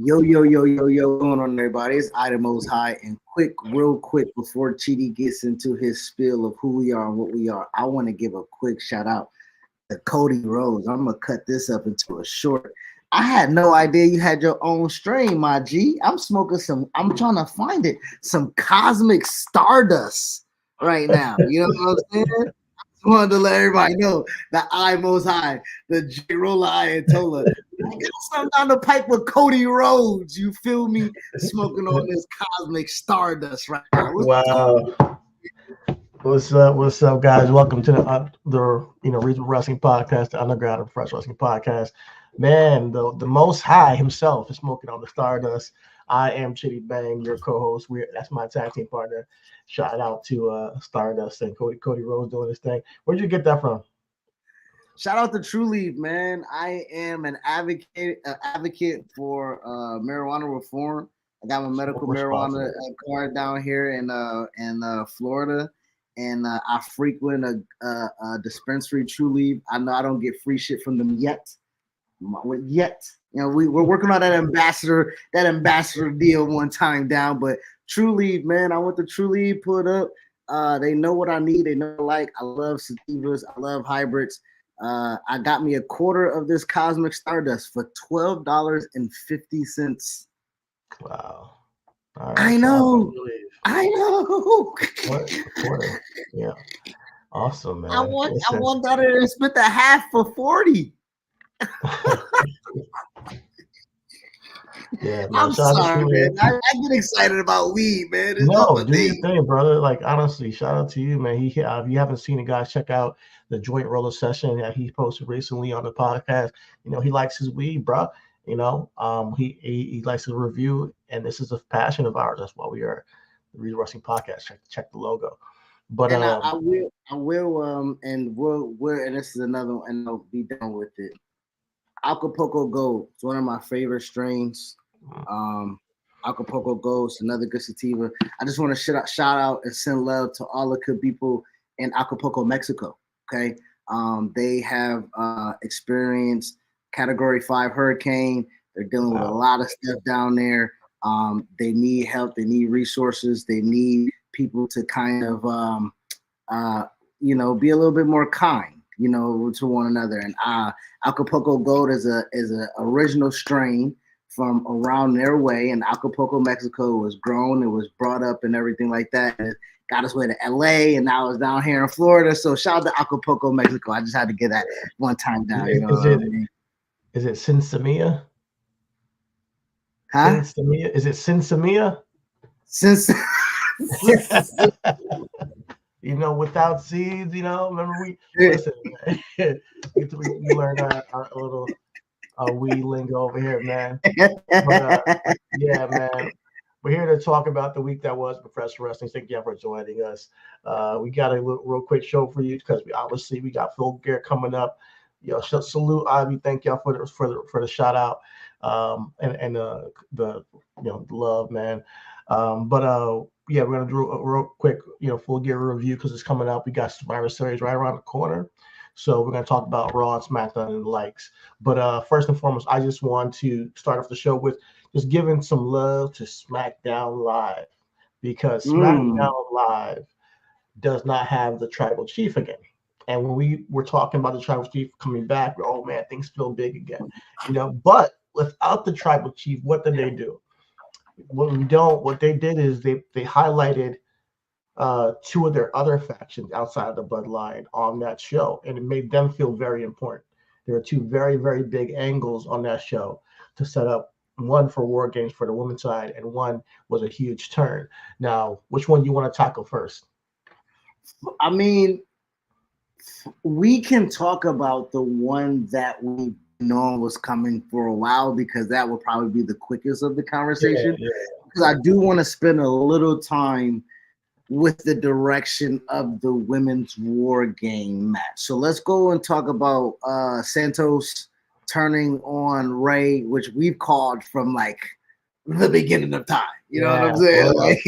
Yo, what's going on, everybody? It's Idamo's High, and real quick, before Chidi gets into his spiel of who we are and what we are, I want to give a quick shout out to Cody Rose. I'm gonna cut this up into a short. I had no idea you had your own strain, my G. I'm smoking some. I'm trying to find it. Some cosmic stardust right now. You know what I'm saying? Wanted to let everybody know that I Most High, the J Rolla Ayatollah. I got something down the pipe with Cody Rhodes. You feel me? Smoking on this cosmic stardust right now. Wow. What's up? What's up, guys? Welcome to the Regional Wrestling Podcast, the Underground and Fresh Wrestling Podcast. Man, the Most High himself is smoking on the stardust. I am Chitty Bang, your co-host. That's my tag team partner. Shout out to Stardust and Cody Rose doing this thing. Where'd you get that from? Shout out to True Leaf, man. I am an advocate for marijuana reform. I got my medical marijuana card down here in Florida, and I frequent a dispensary, True Leaf. I know I don't get free shit from them yet. You know, we're working on that ambassador deal one time down, but True Leaf, man, I went to True Leaf, put up. They know what I need. They know I love sativas. I love hybrids. I got me a quarter of this cosmic stardust for $12.50. Wow. Right, I know. Quarter. Yeah. Awesome, man. I want that and split the half for 40. Yeah, man. I'm sorry, man. I get excited about weed, man. It's no, do your thing, brother. Like, honestly, shout out to you, man. If you haven't seen it, guys, check out the joint roller session that he posted recently on the podcast. You know, he likes his weed, bro. You know, he likes to review, and this is a passion of ours. That's why we are the Real Wrestling Podcast. Check the logo. But and I will, and this is another one, and I'll be done with it. Acapulco Gold. It's one of my favorite strains. Acapulco Gold, another good sativa. I just want to shout out and send love to all the good people in Acapulco, Mexico. Okay, they have experienced Category 5 hurricane. They're dealing with a lot of stuff down there. They need help. They need resources. They need people to kind of, be a little bit more kind, to one another. And Acapulco Gold is a original strain from around their way, and Acapulco, Mexico was grown, it was brought up and everything like that. And it got its way to LA, and now it's down here in Florida. So shout out to Acapulco, Mexico. I just had to get that one time down. Is it Sinsemilla? Huh? Sinsemilla? Is it Sinsemilla? Without seeds, remember we learned our little weed lingo over here, man. But, yeah, man. We're here to talk about the week that was Professional Wrestling. Thank you for joining us. We got a real quick show for you because we got Full Gear coming up. Salute Ivy. Thank y'all for the shout out and the love, man. We're gonna do a real quick Full Gear review because it's coming up. We got Survivor Series right around the corner. So we're going to talk about Raw and SmackDown and the likes. But first and foremost, I just want to start off the show with just giving some love to SmackDown Live because SmackDown Live does not have the Tribal Chief again. And when we were talking about the Tribal Chief coming back, oh man, things feel big again. But without the Tribal Chief, what did they do? What they did is they highlighted two of their other factions outside of the bloodline on that show, and it made them feel very important. There are two very, very big angles on that show to set up, one for War Games for the women's side, and one was a huge turn. Now, which one do you want to tackle first? I mean, we can talk about the one that we know was coming for a while because that will probably be the quickest of the conversation. Because I do want to spend a little time with the direction of the women's War Game match. So let's go and talk about Santos turning on Ray, which we've called from the beginning of time. You know what I'm saying? Once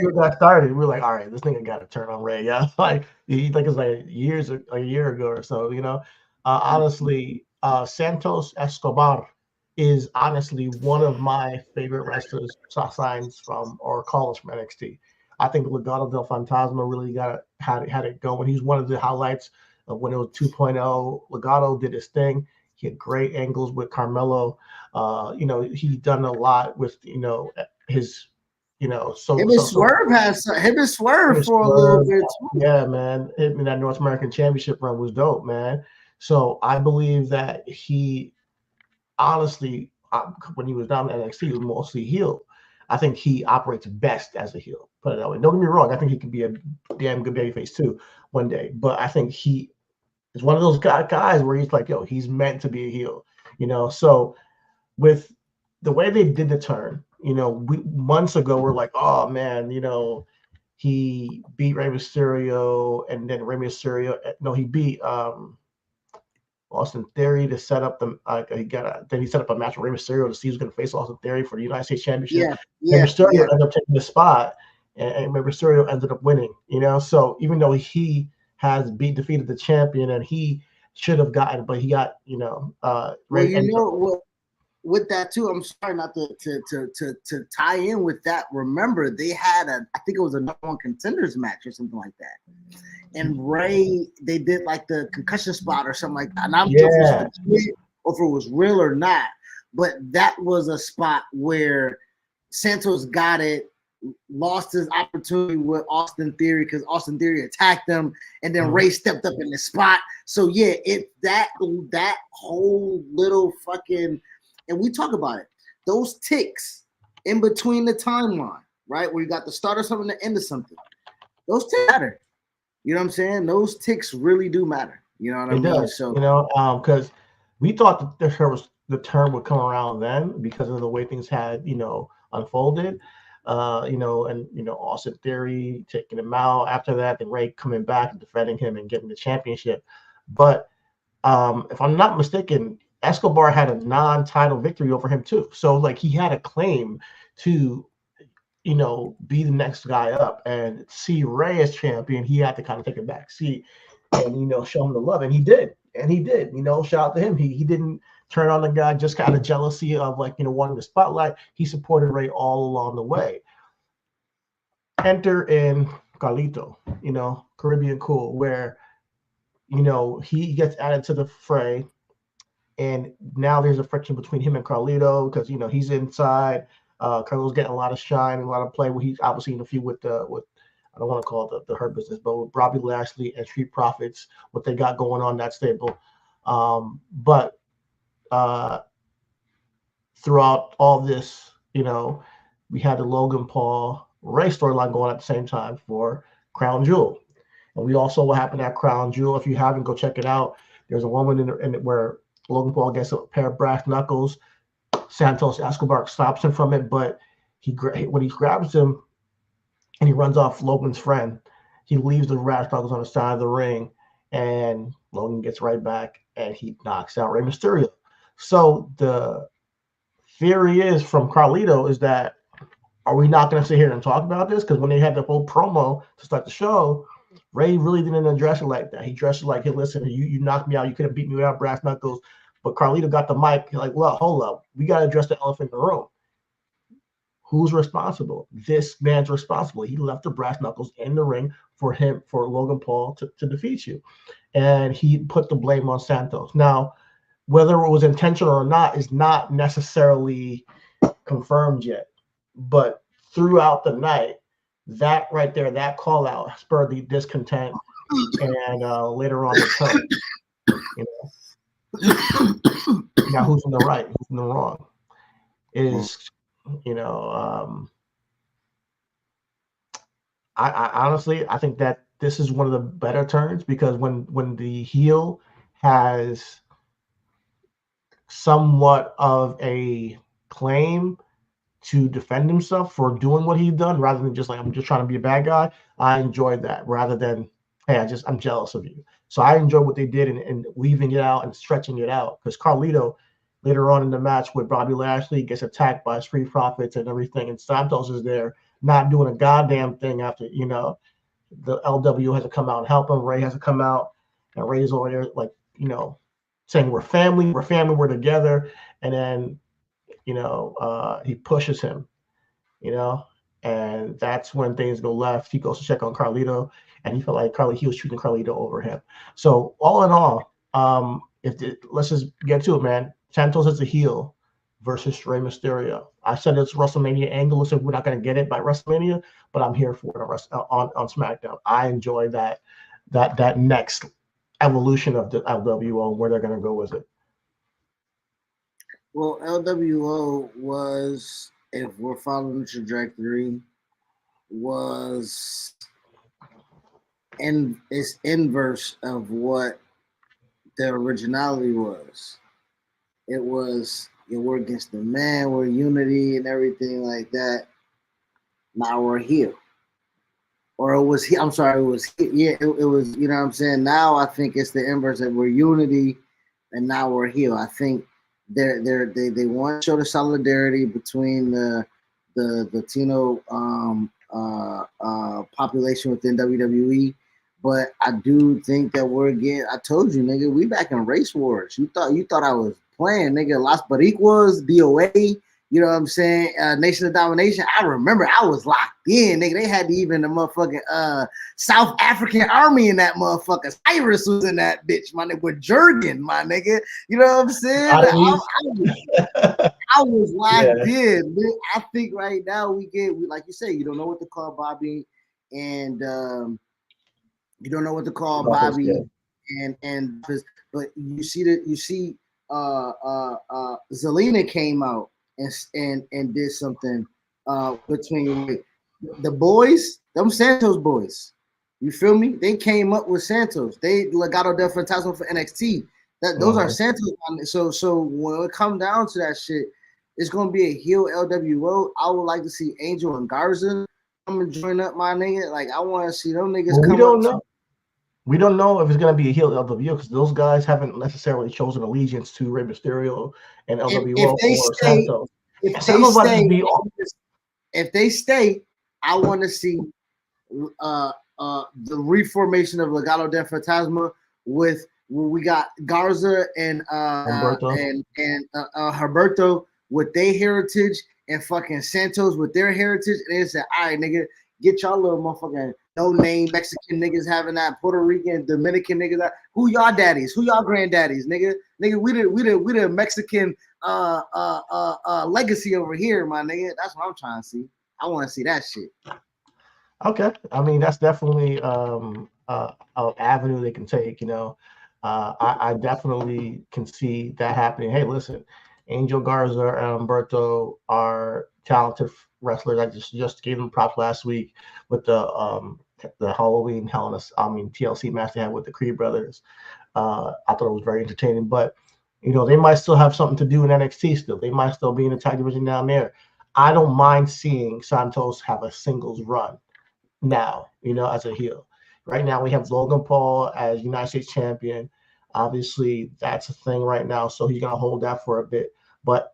we got started, we were like, all right, this nigga got to turn on Ray. Yeah, it's a year ago or so. Honestly, Santos Escobar is honestly one of my favorite wrestlers signs from or callers from NXT. I think Legado del Fantasma really had it going. He's one of the highlights of when it was 2.0. Legado did his thing. He had great angles with Carmelo. He done a lot with his Him and Swerve for a little bit too. Yeah, man. Him in that North American Championship run was dope, man. So I believe that he honestly, when he was down in NXT, he was mostly heel. I think he operates best as a heel. Put it that way. Don't get me wrong. I think he could be a damn good babyface too one day. But I think he is one of those guys where he's like, yo, he's meant to be a heel. So with the way they did the turn, months ago we're like, oh man, he beat Rey Mysterio, and then Rey Mysterio. No, he beat Austin Theory to set up the then he set up a match with Rey Mysterio to see who's going to face Austin Theory for the United States Championship. Rey Mysterio ended up taking the spot, and Rey Mysterio ended up winning. So even though he has defeated the champion and he should have gotten, but he got with that too. I'm sorry not to tie in with that. Remember, they had I think it was a number one contenders match or something like that. And Rey, they did like the concussion spot or something like that. And I'm not sure if it was real or not, but that was a spot where Santos got it, lost his opportunity with Austin Theory because Austin Theory attacked him, and then Rey stepped up in the spot. So yeah, that whole little fucking, and we talk about it, those ticks in between the timeline, right, where you got the start of something, the end of something, those ticks matter. You know what I'm saying? Those ticks really do matter. You know what I mean? Does, so because we thought that the term would come around then because of the way things had unfolded. And Austin Theory taking him out after that, then Rey coming back and defending him and getting the championship. But if I'm not mistaken, Escobar had a non-title victory over him too. So like he had a claim to be the next guy up, and see Rey as champion, he had to kind of take a back seat and show him the love, and he did. Shout out to him. He didn't turn on the guy just kind of jealousy of wanting the spotlight. He supported Rey all along the way. Enter in Carlito, Caribbean Cool, where he gets added to the fray, and now there's a friction between him and Carlito because he's inside. Carlito's getting a lot of shine, a lot of play. He's obviously in a feud with I don't want to call it the Hurt Business, but with Bobby Lashley and Street Profits, what they got going on that stable. But throughout all this, we had the Logan Paul Rey storyline going at the same time for Crown Jewel, and we also what happened at Crown Jewel. If you haven't, go check it out. There's a woman in it where Logan Paul gets a pair of brass knuckles. Santos Escobar stops him from it, but when he grabs him and he runs off Logan's friend, he leaves the brass knuckles on the side of the ring, and Logan gets right back and he knocks out Rey Mysterio. So the theory is from Carlito is that, are we not going to sit here and talk about this? Because when they had the whole promo to start the show, Rey really didn't address it like that. He dressed it like, hey, listen, you knocked me out. You could have beat me without brass knuckles. But Carlito got the mic, like, well, hold up. We got to address the elephant in the room. Who's responsible? This man's responsible. He left the brass knuckles in the ring for Logan Paul to defeat you. And he put the blame on Santos. Now, whether it was intentional or not is not necessarily confirmed yet. But throughout the night, that right there, that call out spurred the discontent, and later on the turn. Now who's in the right, who's in the wrong? I honestly, I think that this is one of the better turns, because when the heel has somewhat of a claim to defend himself for doing what he's done, rather than just like, I'm just trying to be a bad guy, I enjoyed that, rather than, hey, I'm jealous of you. So I enjoyed what they did in leaving it out and stretching it out, because Carlito later on in the match with Bobby Lashley gets attacked by Street Profits and everything, and Santos is there not doing a goddamn thing after, the LW has to come out and help him. Rey has to come out, and Rey's over there like, saying we're family, we're together. And then he pushes him, and that's when things go left. He goes to check on Carlito, and he felt like he was treating Carlito over him. So all in all, let's just get to it, man. Santos is a heel versus Rey Mysterio. I said it's WrestleMania angle, so we're not going to get it by WrestleMania, but I'm here for it on SmackDown. I enjoy that next evolution of the LWO, where they're going to go with it. Well, LWO was, if we're following the trajectory, was it's inverse of what the originality was. It was, we're against the man, we're unity and everything like that. Now we're here. Or it was, I'm sorry, it was, yeah, it was, you know what I'm saying? Now I think it's the inverse that we're unity and now we're here. I think they want to show the solidarity between the Latino population within WWE, but I do think that we're again. I told you, nigga, we back in race wars. You thought I was playing, nigga. Las Boricuas, DOA. You know what I'm saying? Nation of Domination. I remember I was locked in, nigga. They had even the motherfucking South African army in that motherfucker. Cyrus was in that bitch, my nigga, with Jurgen, my nigga. You know what I'm saying? I was locked in. I think right now we like you say, you don't know what to call Bobby, and you don't know what to call Bobby, but you see Zelina came out and did something between the boys, them Santos boys. You feel me? They came up with Santos. They Legado del Fantasma for NXT. Those are Santos. So when it come down to that shit, it's gonna be a heel LWO. I would like to see Angel and Garza come and join up, my nigga. Like I want to see them niggas come. We don't know. We don't know if it's gonna be a heel LWO because those guys haven't necessarily chosen allegiance to Rey Mysterio and LWO or Santos. If they stay, I want to see the reformation of Legado del Fantasma with we got Garza and Humberto with their heritage and fucking Santos with their heritage. And they said, all right, nigga, get y'all little motherfucking no-name Mexican niggas having that Puerto Rican, Dominican niggas. Who y'all daddies? Who y'all granddaddies, nigga? Nigga, we the Mexican legacy over here, my nigga. That's what I'm trying to see. I want to see that shit. Okay, I mean that's definitely an avenue they can take. I definitely can see that happening. Hey, listen, Angel Garza and Humberto are talented wrestlers. I just gave them props last week with the Halloween TLC match they had with the Creed brothers. I thought it was very entertaining, but they might still have something to do in NXT still. They might still be in the tag division down there. I don't mind seeing Santos have a singles run now, as a heel. Right now we have Logan Paul as United States champion. Obviously that's a thing right now, so he's gonna hold that for a bit. But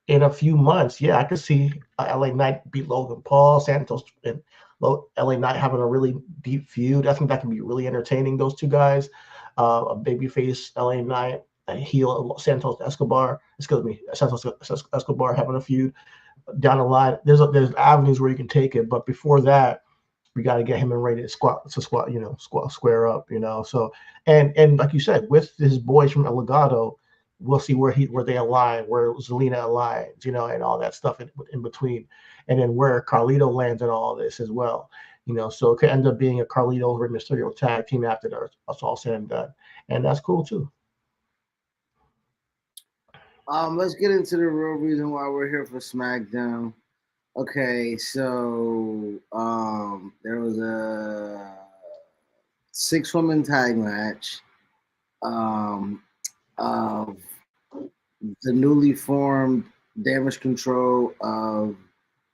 in a few months, I could see LA Knight beat Logan Paul, Santos and LA Knight having a really deep feud. I think that can be really entertaining, those two guys. A babyface LA Knight, a heel Santos Escobar having a feud down the line. There's avenues where you can take it, but before that, we got to get him and Ray to square up, So and like you said, with his boys from El Legado, we'll see where they align, where Zelina aligns, and all that stuff in between, and then where Carlito lands in all this as well, So it could end up being a Carlito Rey Mysterio tag team after that's all said and done, and that's cool too. Let's get into the real reason why we're here for SmackDown. Okay, so there was a 6-woman tag match of the newly formed Damage Control of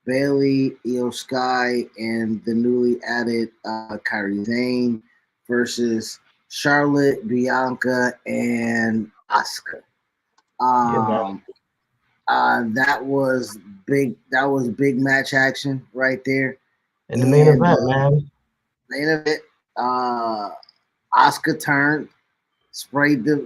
Bayley, Io Sky, and the newly added Kairi Sane versus Charlotte, Bianca, and Asuka. That was big. That was big match action right there. And the main event, man. Main event. Asuka turned sprayed the,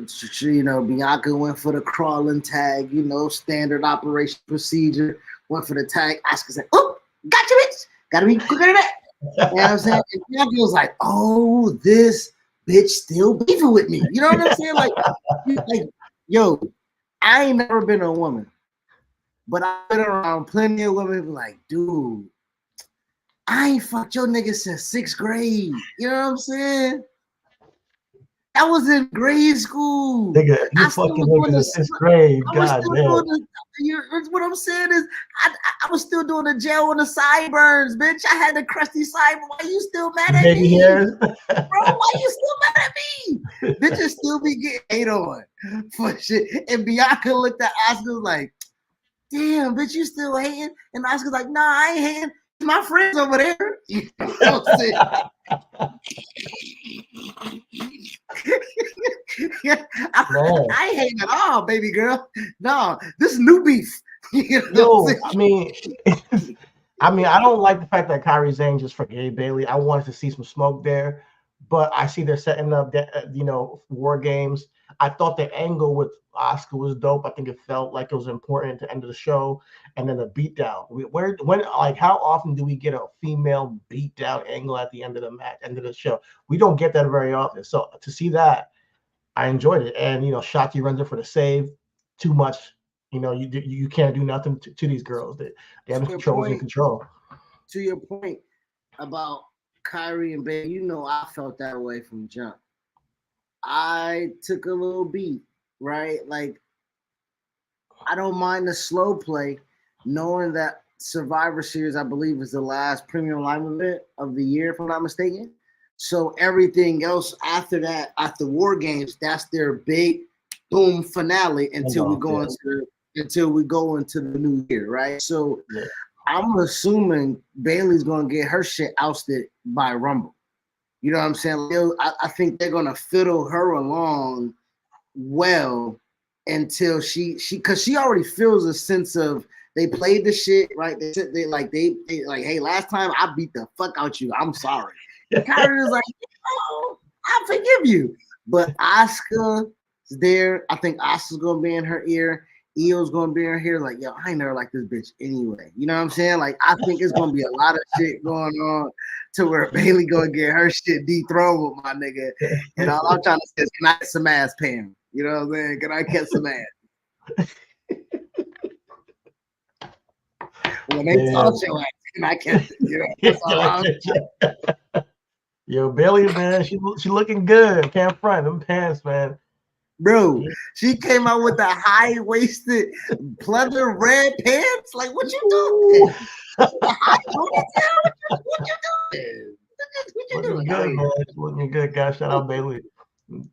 Bianca went for the crawling tag, standard operation procedure, went for the tag. Asuka said, "Oh, gotcha, bitch. Gotta be quicker than that." You know what I'm saying? And Bianca was like, "Oh, this bitch still beefing with me." You know what I'm saying? Like, yo, I ain't never been a woman, but I've been around plenty of women who like, dude, I ain't fucked your nigga since 6th grade. You know what I'm saying? I was in grade school. Nigga, you fucking niggas in 6th grade. God damn. What I'm saying is, I was still doing the gel on the sideburns, bitch. I had the crusty sideburns. Why you still mad at baby me? Hairs? Bro, why you still mad at me? Bitches still be getting hate on for shit. And Bianca looked at Asuka like, damn, bitch, you still hating? And Asuka's like, nah, I ain't hating. My friends over there. You know what I'm saying? I ain't hating at all, baby girl. No, this is new beef. You know I mean, I don't like the fact that Kairi Sane just forgave Bayley. I wanted to see some smoke there, but I see they're setting up, War Games. I thought the angle with Asuka was dope. I think it felt like it was important at the end of the show, and then the beatdown. How often do we get a female beatdown angle at the end of the match, end of the show? We don't get that very often. So to see that, I enjoyed it. And Shotzi runs in for the save. Too much. You can't do nothing to these girls. They have control in control. To your point about Kairi and Bayley, I felt that way from jump. I took a little beat, right? Like, I don't mind the slow play, knowing that Survivor Series, I believe, is the last premium live event of the year, if I'm not mistaken. So everything else after that, after War Games, that's their big boom finale until we go into the new year, right? So I'm assuming Bayley's gonna get her shit ousted by Rumble. You know what I'm saying? I think they're gonna fiddle her along well until because she already feels a sense of they played the shit, right? They like, hey, last time I beat the fuck out you. I'm sorry. Kairi was like, I forgive you. But Asuka is there. I think Asuka's gonna be in her ear. Io's gonna be in her ear. Like, yo, I ain't never like this bitch anyway. You know what I'm saying? Like, I think it's gonna be a lot of shit going on to where Bayley gonna get her shit dethroned with my nigga. And all I'm trying to say is, can I get some ass, Pam? You know what I'm saying? Can I get some ass? When they talk your ass, can I get that's all I'm Yo, Bayley, man, she looking good. Can't front them pants, man. Bro, she came out with the high-waisted pleather red pants. Like, what you doing? What you doing? Looking good, man. Looking good, guys. Shout out Bayley.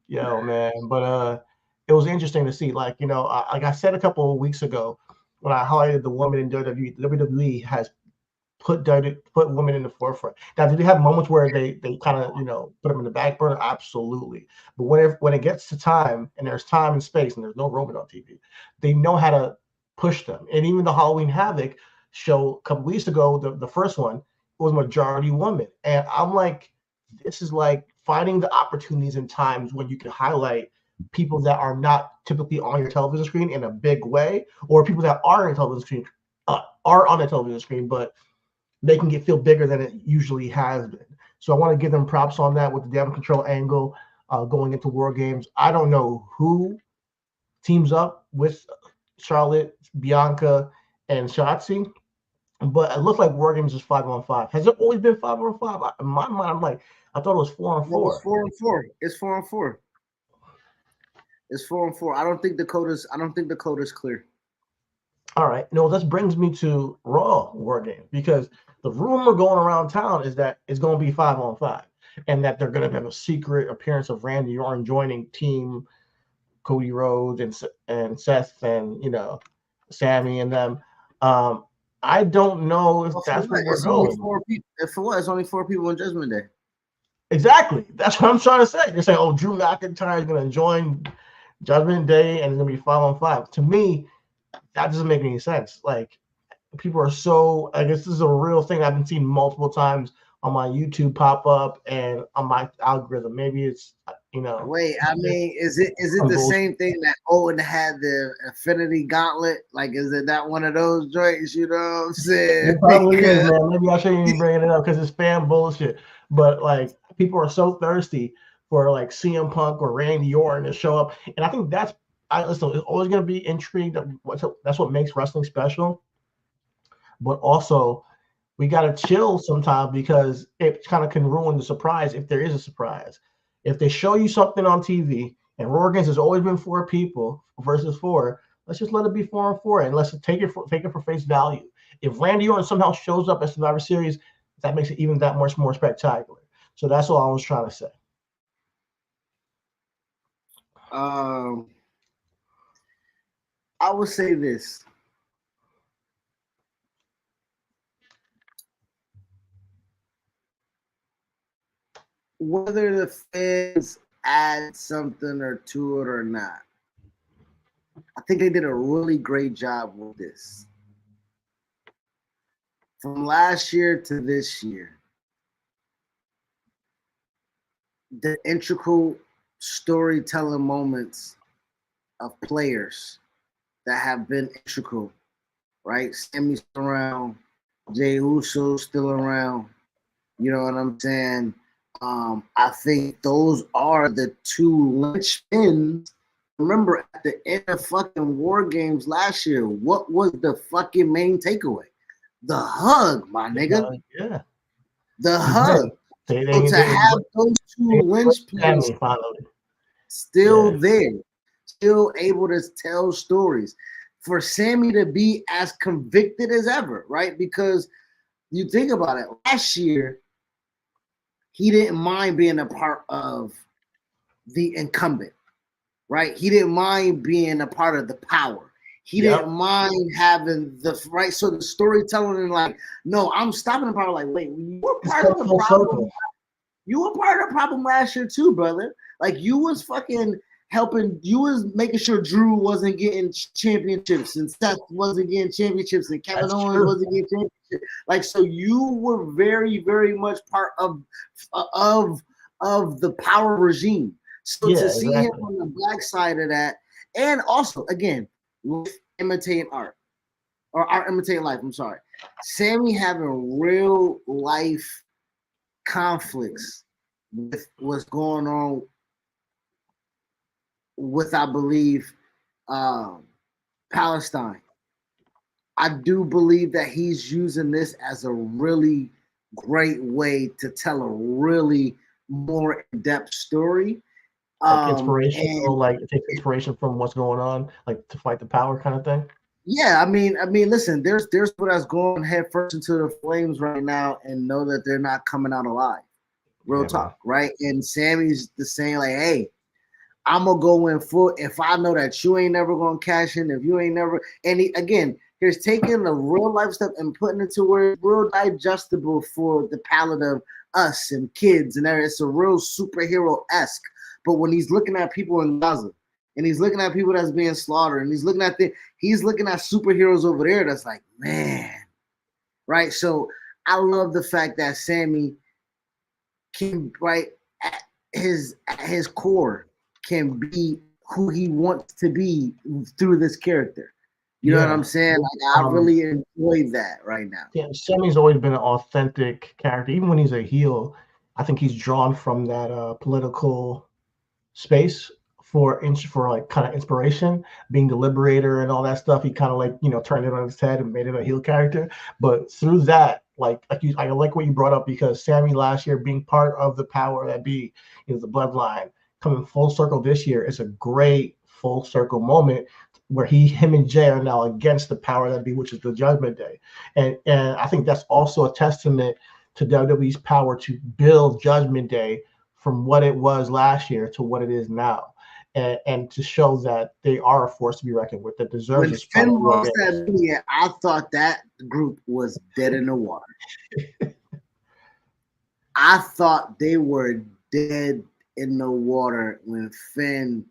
Yo, man. But it was interesting to see. Like, like I said a couple of weeks ago when I highlighted the woman in WWE. WWE has put women in the forefront. Now, do they have moments where they kind of put them in the back burner? Absolutely. But when it gets to time, and there's time and space, and there's no Roman on TV, they know how to push them. And even the Halloween Havoc show a couple weeks ago, the first one, was majority woman, and I'm like, this is like finding the opportunities and times when you can highlight people that are not typically on your television screen in a big way, or people that are on your television screen are on the television screen, but they can feel bigger than it usually has been. So I want to give them props on that with the damage control angle going into War Games. I don't know who teams up with Charlotte, Bianca, and Shotzi, but it looks like War Games is 5-on-5. Has it always been 5-on-5? In my mind, I'm like, I thought it was 4-on-4. It's 4-on-4. It's 4-on-4. It's 4-on-4. I don't think Dakota's clear. All right. No, this brings me to Raw War Games, because the rumor going around town is that it's going to be 5-on-5, and that they're going to have a secret appearance of Randy Orton joining Team Cody Rhodes and Seth and Sammy and them. I don't know if that's what we're going. For what? It's only 4 people on Judgment Day. Exactly. That's what I'm trying to say. They're saying, oh, Drew McIntyre is going to join Judgment Day and it's going to be 5-on-5. To me, that doesn't make any sense. Like, people are so, I guess this is a real thing I've been seeing multiple times on my YouTube pop up and on my algorithm. Maybe it's You know. Wait, I mean, is it the same thing that Owen had the Infinity Gauntlet? Like, is it not one of those joints? You know what I'm saying? It probably is, man. Maybe I shouldn't even bring it up because it's fan bullshit. But like, people are so thirsty for like CM Punk or Randy Orton to show up, and I think that's listen. It's always going to be intrigued. That's what makes wrestling special. But also, we got to chill sometimes because it kind of can ruin the surprise if there is a surprise. If they show you something on TV and Raw Games has always been 4 people versus 4, let's just let it be 4 and 4 and let's take it for face value. If Randy Orton somehow shows up at Survivor Series, that makes it even that much more spectacular. So that's all I was trying to say. I would say this. Whether the fans add something or to it or not, I think they did a really great job with this. From last year to this year, the integral storytelling moments of players that have been integral, right? Sammy's still around, Jey Uso's still around. You know what I'm saying? I think those are the 2 linchpins. Remember, at the end of fucking War Games last year, what was the fucking main takeaway? The hug, my nigga. Yeah. The hug. So to have those 2 linchpins still there, still able to tell stories. For Sammy to be as convicted as ever, right? Because you think about it, last year, he didn't mind being a part of the incumbent, right? He didn't mind being a part of the power. He didn't mind having the right. So the storytelling and like, no, I'm stopping the power. Like, wait, you were part of the problem. You were part of the problem last year too, brother. Like, you was fucking helping. You was making sure Drew wasn't getting championships and Seth wasn't getting championships and Kevin Owens wasn't getting championships. Like, so you were very, very much part of the power regime. So to see him on the black side of that, and also again, with imitating art or art imitating life. I'm sorry, Sammy having real life conflicts with what's going on with, I believe, Palestine. I do believe that he's using this as a really great way to tell a really more in-depth story. Like inspirational, like take inspiration from what's going on, like to fight the power kind of thing. Yeah, I mean, listen, there's people that's going head first into the flames right now and know that they're not coming out alive. Real talk, right? And Sammy's the same, like, hey, I'm gonna go in full if I know that you ain't never gonna cash in, if you ain't never, and again, here's taking the real life stuff and putting it to where it's real digestible for the palate of us and kids, and it's a real superhero-esque. But when he's looking at people in Gaza, and he's looking at people that's being slaughtered, and he's looking at superheroes over there, that's like, man, right? So I love the fact that Sammy can, right, at his core, can be who he wants to be through this character. You know what I'm saying? Like, I really enjoy that right now. Yeah, Sammy's always been an authentic character. Even when he's a heel, I think he's drawn from that political space for like kind of inspiration, being the liberator and all that stuff. He kind of like, turned it on his head and made it a heel character. But through that, I like what you brought up, because Sammy last year being part of the power that be, the bloodline, coming full circle this year is a great full circle moment where him and Jey are now against the power that be, which is the Judgment Day. And I think that's also a testament to WWE's power to build Judgment Day from what it was last year to what it is now. And to show that they are a force to be reckoned with, that deserves this. When Finn lost that video, I thought that group was dead in the water. I thought they were dead in the water when Finn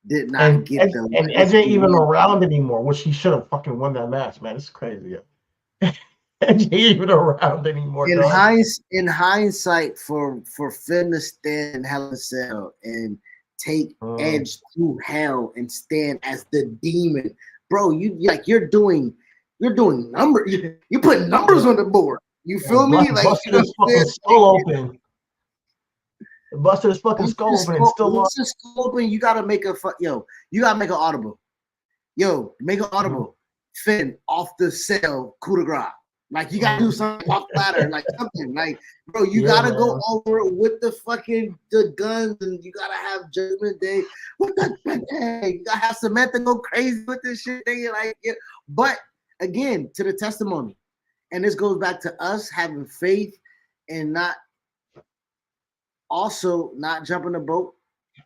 did not get them. And Edge ain't even around anymore, which he should have fucking won that match, man. It's crazy. Edge ain't even around anymore. In hindsight, for Finn to stand in Hell in a Cell and take Edge through hell and stand as the demon, bro. You're doing numbers. You put numbers on the board. You feel me? Like busted his fucking skull open. Busted his fucking skull open and still lost. His skull open. You gotta make a You gotta make an audible. Yo, make an audible. Finn off the cell, coup de grace. Like you gotta do something off ladder, like something. Like, bro, you gotta go over it with the guns, and you gotta have Judgment Day. What the hey, you gotta have Samantha go crazy with this shit. Like, but again, to the testimony, and this goes back to us having faith and not jumping the boat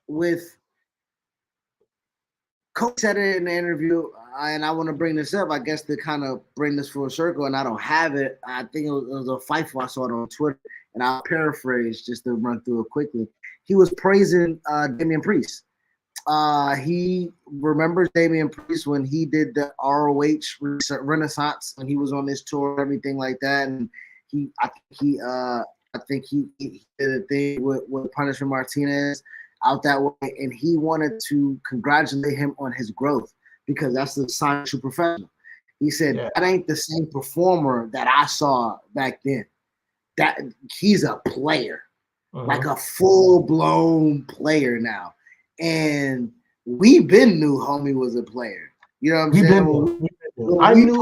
with. Coach said it in the interview, and I want to bring this up, I guess, to kind of bring this full circle, and I don't have it. I think it was a Fightful. I saw it on Twitter, and I'll paraphrase just to run through it quickly. He was praising Damian Priest. He remembers Damian Priest when he did the ROH Renaissance, when he was on this tour, everything like that, and I think he did a thing with Punishment Martinez out that way, and he wanted to congratulate him on his growth because that's the sign of true professional. He said that ain't the same performer that I saw back then. That he's a player, like a full-blown player now, and we been knew homie was a player. You know what I'm saying? I knew.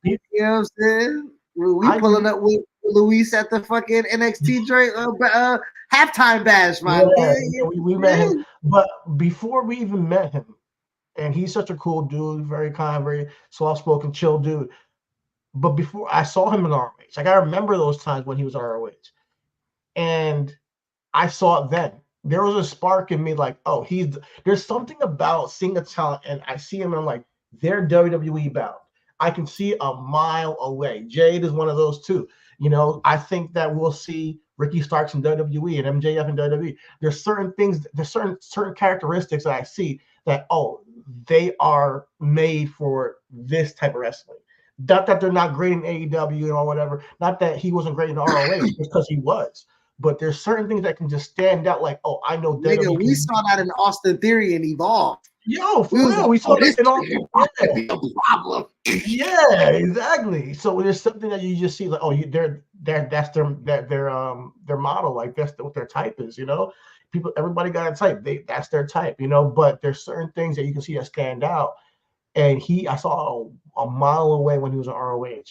You know what I'm saying? We pulling up with Luis at the fucking NXT halftime bash, man. We met him, but before we even met him, and he's such a cool dude, very kind, very soft-spoken, chill dude. But before I saw him in ROH, like I remember those times when he was ROH, and I saw it then. There was a spark in me, like, oh, there's something about seeing a talent, and I see him, and I'm like, they're WWE bound. I can see a mile away. Jade is one of those too. You know, I think that we'll see Ricky Starks in WWE and MJF in WWE. There's certain things, there's certain characteristics that I see that, oh, they are made for this type of wrestling. Not that they're not great in AEW or whatever. Not that he wasn't great in ROH, because he was. But there's certain things that can just stand out, like, oh, I know WWE. Nigga, we saw that in Austin Theory and Evolve. Yo, for real, we saw this in all. Be a problem. Yeah, exactly. So there's something that you just see, like, oh, that's their model, like that's what their type is, you know. Everybody got a type. That's their type, you know. But there's certain things that you can see that stand out. And I saw a mile away when he was in ROH.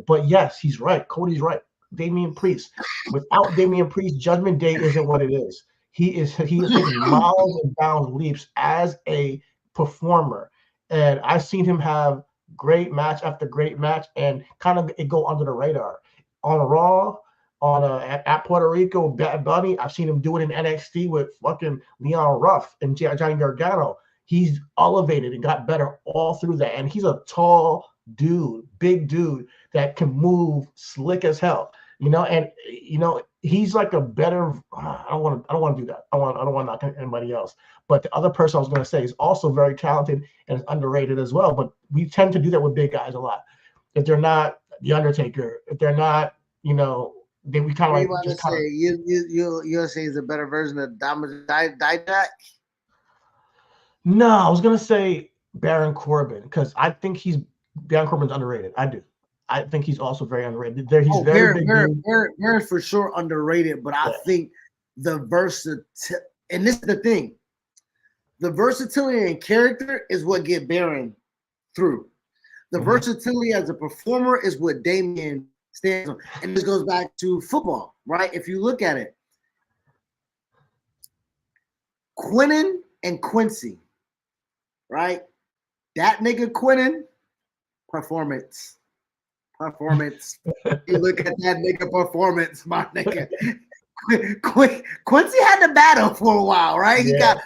But yes, he's right. Cody's right. Damian Priest. Without Damian Priest, Judgment Day isn't what it is. He is taking miles and bounds leaps as a performer. And I've seen him have great match after great match and kind of it go under the radar. On Raw, at Puerto Rico, Bad Bunny, I've seen him do it in NXT with fucking Leon Ruff and Johnny Gargano. He's elevated and got better all through that. And he's a tall dude, big dude that can move slick as hell. You know, and you know, he's like a better. I don't want to do that. I don't want to knock anybody else. But the other person I was going to say is also very talented and is underrated as well. But we tend to do that with big guys a lot. If they're not The Undertaker, if they're not, you know, then we kind of like just kind of. You'll say he's a better version of Dijak. No, I was going to say Baron Corbin because I think Baron Corbin's underrated. I do. I think he's also very underrated. He's very for sure underrated, but I think the versatility, and this is the thing, the versatility and character is what get Baron through. The versatility as a performer is what Damian stands on. And this goes back to football, right? If you look at it, Quinnen and Quincy, right? That nigga Quinnen, performance. You look at that nigga performance, my nigga. Quincy had to battle for a while, right? He got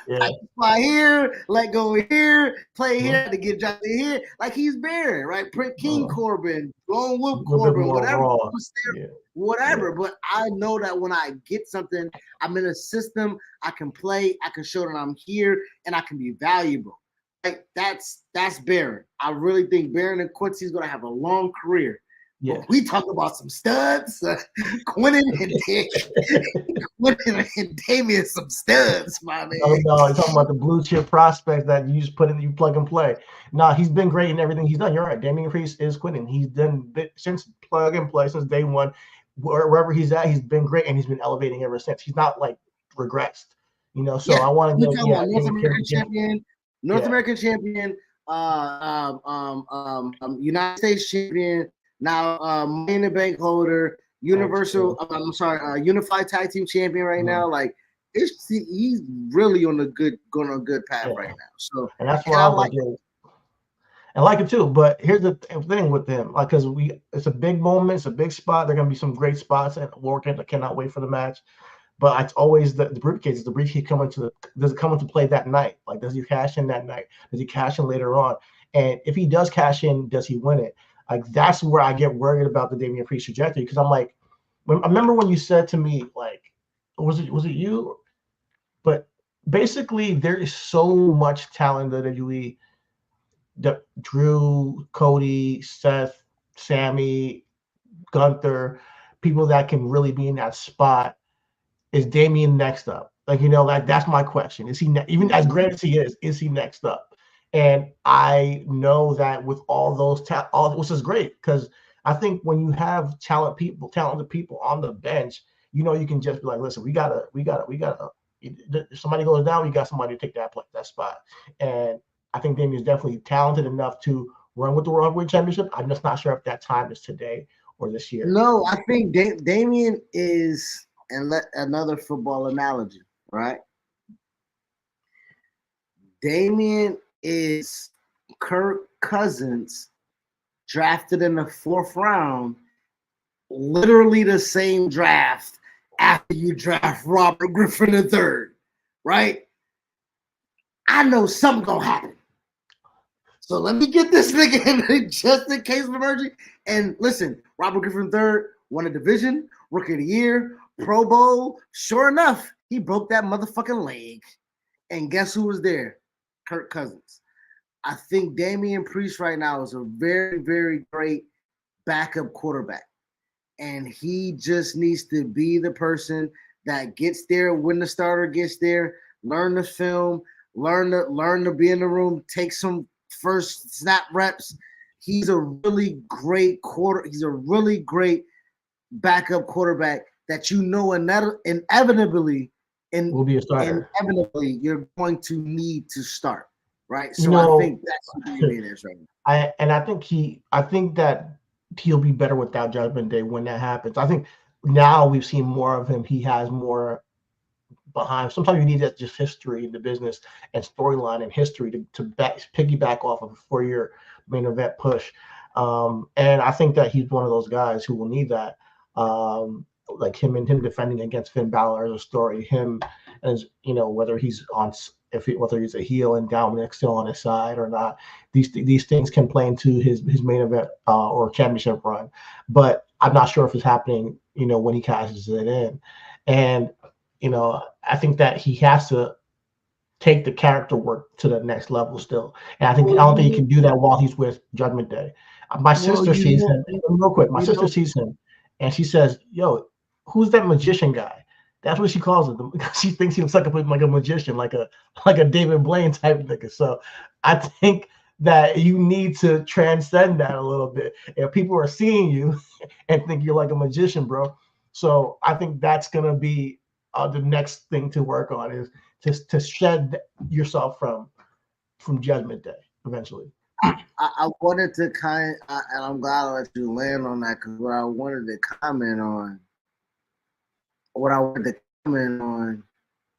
fly here, let go here, play here to get Johnny here. Like he's Baron, right? King Corbin, Lone Wolf Corbin, whatever. But I know that when I get something, I'm in a system, I can play, I can show that I'm here, and I can be valuable. Like that's Baron. I really think Baron and Quincy's gonna have a long career. Yeah. We talk about some studs. Quinnen and Damian, some studs, my man. No, you're talking about the blue chip prospects that you just put in, you plug and play. Nah, he's been great in everything he's done. You're right. Damian Priest is Quinnen. He's done since plug and play, since day one. Wherever he's at, he's been great, and he's been elevating ever since. He's not like regressed, So I want to give North American champion, American champion, United States champion, now Money in the Bank holder, Unified Tag Team champion right now. Like he's really on a good path right now. So and that's why I like it. I like it too, but here's the thing with them, like, because it's a big moment, it's a big spot. There are gonna be some great spots, and Warwick cannot wait for the match. But it's always the briefcase. Is the briefcase does it come into play that night? Like, does he cash in that night? Does he cash in later on? And if he does cash in, does he win it? Like, that's where I get worried about the Damian Priest trajectory, because I'm like, I remember when you said to me, like, was it you? But basically, there is so much talent in WWE. Drew, Cody, Seth, Sammy, Gunther, people that can really be in that spot. Is Damian next up? Like, that's my question. Is he even as great as he is he next up? And I know that with all those which is great, because I think when you have talented people on the bench, you can just be like, listen, we gotta. If somebody goes down, we got somebody to take that spot. And I think Damian's definitely talented enough to run with the World Heavyweight Championship. I'm just not sure if that time is today or this year. No, I think Damian is, and another football analogy, right? Damian is Kirk Cousins drafted in the 4th round, literally the same draft after you draft Robert Griffin III, right? I know something gonna happen. So let me get this nigga in just in case of emergency. And listen, Robert Griffin III won a division, Rookie of the Year, Pro Bowl. Sure enough, he broke that motherfucking leg. And guess who was there? Kirk Cousins. I think Damian Priest right now is a very, very great backup quarterback. And he just needs to be the person that gets there when the starter gets there, learn the film, learn to be in the room, take some first snap reps. He's a really great he's a really great backup quarterback that inevitably will be a starter. Inevitably you're going to need to start, right? So I think that's who he is right now. I think that he'll be better without Judgment Day when that happens. I think now we've seen more of him. He has more behind. Sometimes you need that just history in the business and storyline and history to piggyback off of a 4-year main event push. And I think that he's one of those guys who will need that. Like him defending against Finn Balor as a story. Him as whether he's whether he's a heel and Dominic's still on his side or not. These things can play into his main event or championship run. But I'm not sure if it's happening. When he cashes it in, and I think that he has to take the character work to the next level still. And I don't think he can do that while he's with Judgment Day. My sister sees him real quick. My sister sees him, and she says, "Yo, who's that magician guy?" That's what she calls him. She thinks he looks like a magician, like a David Blaine type nigga. So I think that you need to transcend that a little bit. If people are seeing you and think you're like a magician, bro. So I think that's gonna be the next thing to work on is to shed yourself from Judgment Day eventually. I wanted to and I'm glad I let you land on that, because what I wanted to comment on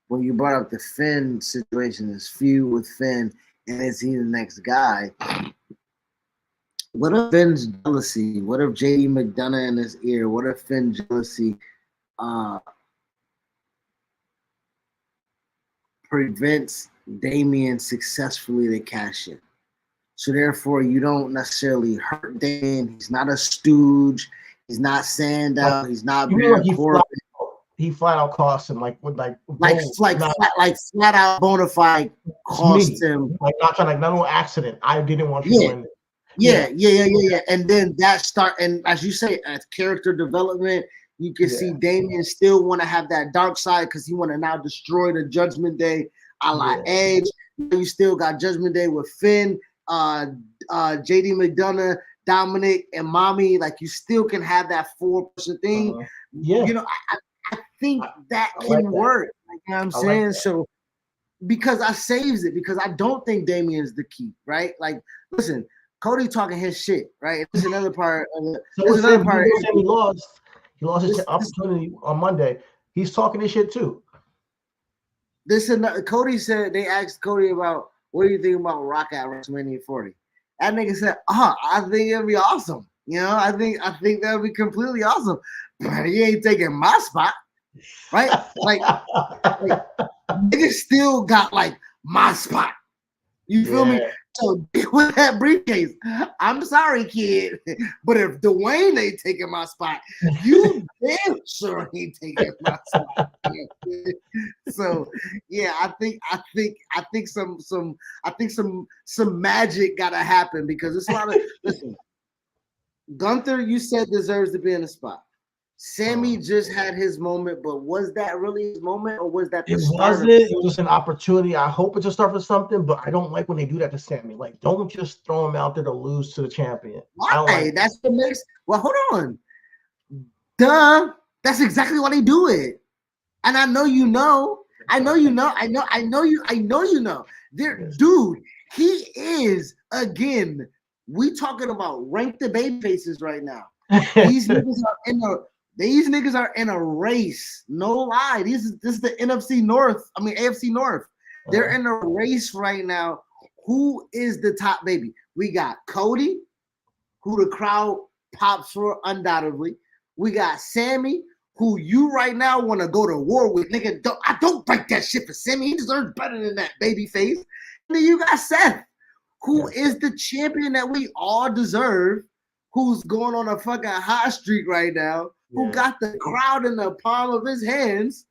when you brought up the Finn situation, this feud with Finn, and is he the next guy? What if Finn's jealousy? What if JD McDonough in his ear? What if Finn's jealousy prevents Damian successfully to cash in? So therefore, you don't necessarily hurt Damian. He's not a stooge. He's not Sandow. He's not Baron Corbin. He flat out cost him, flat out bona fide cost him. Not no accident. I didn't want you to win it. Yeah. And then that start, and as you say, as character development, you can see Damian still want to have that dark side because he want to now destroy the Judgment Day a la Edge. You still got Judgment Day with Finn, JD McDonough, Dominic, and Mommy. Like you still can have that 4-person thing. You know, I think that can work. Like, you know what I'm saying? Like so because I saves it because I don't think Damian's the key, right? Like, listen, Cody talking his shit, right? This is another part of it. So another part. He lost his opportunity on Monday. He's talking his shit too. Cody said they asked Cody about what do you think about Rock at WrestleMania 40. That nigga said, I think it'll be awesome. You know, I think that'll be completely awesome. But he ain't taking my spot, right? Like nigga still got like my spot. You feel me? So with that briefcase, I'm sorry, kid, but if Dwayne ain't taking my spot, you damn sure ain't taking my spot. So yeah, I think some magic gotta happen because it's a lot of listen. Gunther, you said deserves to be in the spot. Sammy just had his moment, but was that really his moment, or was that the start? It was an opportunity. I hope it's a start for something, but I don't like when they do that to Sammy. Like, don't just throw him out there to lose to the champion. Why? That's what makes. Well, hold on. Duh. That's exactly why they do it. And I know you know. I know you know. I know you know. Dude, he is again. We talking about rank the baby faces right now. These niggas are in a race. No lie. This is the NFC North. I mean AFC North. They're in a race right now. Who is the top baby? We got Cody, who the crowd pops for undoubtedly. We got Sammy, who you right now want to go to war with. Nigga, I don't break that shit for Sammy. He deserves better than that baby face. And then you got Seth, who is the champion that we all deserve, who's going on a fucking hot streak right now, who got the crowd in the palm of his hands.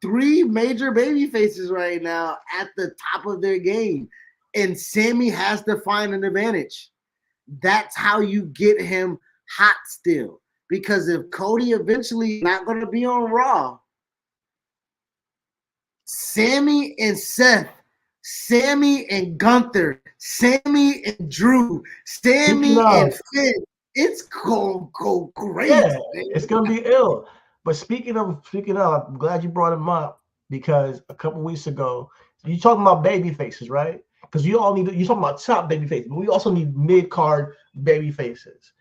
3 major baby faces right now at the top of their game. And Sammy has to find an advantage. That's how you get him hot still. Because if Cody eventually not going to be on Raw, Sammy and Seth, Sammy and Gunther, Sammy and Drew, Sammy and Finn, it's gonna go crazy. Yeah, it's gonna be ill. But speaking of, I'm glad you brought him up because a couple weeks ago, you talking about baby faces, right? Because you all need you're talking about top baby faces, but we also need mid-card baby faces.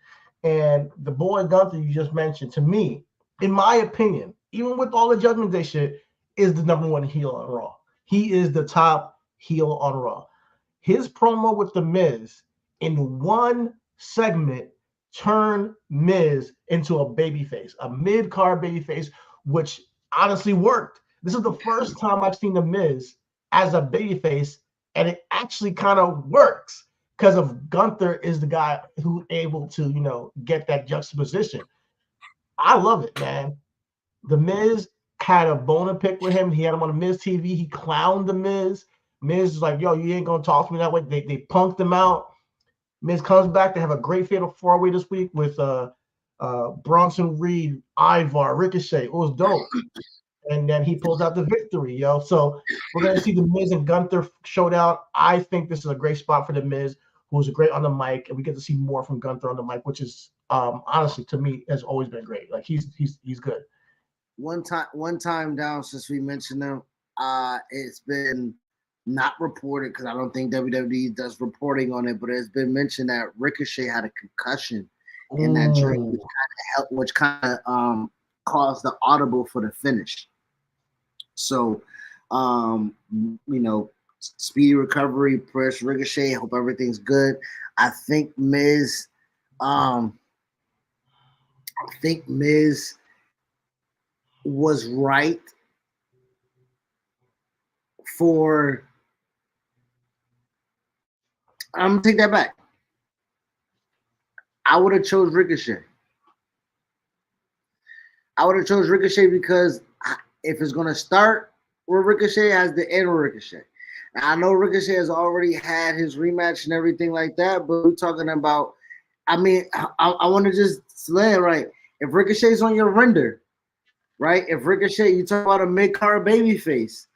And the boy Gunther you just mentioned, to me, in my opinion, even with all the Judgment Day shit, is the #1 heel on Raw. He is the top heel on Raw. His promo with The Miz in one segment turned Miz into a babyface, a mid-card babyface, which honestly worked. This is the first time I've seen The Miz as a babyface, and it actually kind of works because of Gunther is the guy who's able to, get that juxtaposition. I love it, man. The Miz had a bone to pick with him. He had him on the Miz TV. He clowned the Miz. Miz is like, yo, you ain't gonna talk to me that way. They punked him out. Miz comes back to have a great fatal 4-way this week with Bronson Reed, Ivar, Ricochet. It was dope. And then he pulls out the victory, yo. So we're gonna see the Miz and Gunther showdown. I think this is a great spot for the Miz, who's great on the mic, and we get to see more from Gunther on the mic, which is honestly to me has always been great. Like he's good. One time down since we mentioned them, it's been not reported because I don't think WWE does reporting on it, but it's been mentioned that Ricochet had a concussion in that drink, which kind of caused the audible for the finish. So, speedy recovery, press Ricochet. Hope everything's good. I think Miz was right for. I'm gonna take that back. I would have chose Ricochet. Because if it's gonna start with Ricochet, it has to end with Ricochet. I know Ricochet has already had his rematch and everything like that, but we're talking about. I mean, I want to just lay it right. If Ricochet's on your render, right? If Ricochet, you talk about a mid-card babyface.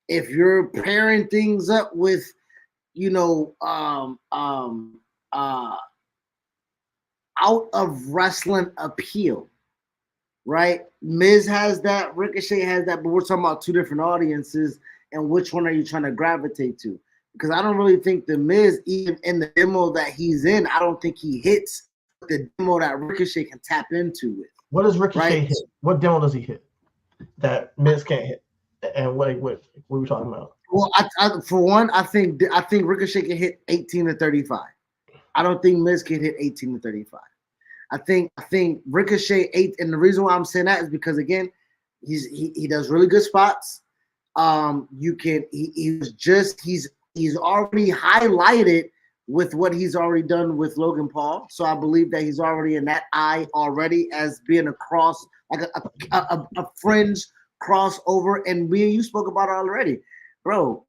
If you're pairing things up with, you know, out of wrestling appeal, right? Miz has that, Ricochet has that, but we're talking about two different audiences, and which one are you trying to gravitate to? Because I don't really think the Miz, even in the demo that he's in, I don't think he hits the demo that Ricochet can tap into with. What does Ricochet hit? What demo does he hit that Miz can't hit? And what are we talking about? Well, for one, I think Ricochet can hit 18 to 35. I don't think Miz can hit 18 to 35. I think Ricochet 8, and the reason why I'm saying that is because again, he does really good spots. He's already highlighted with what he's already done with Logan Paul, so I believe that he's already in that eye already as being a cross, like a fringe crossover. And me and you spoke about it already, bro.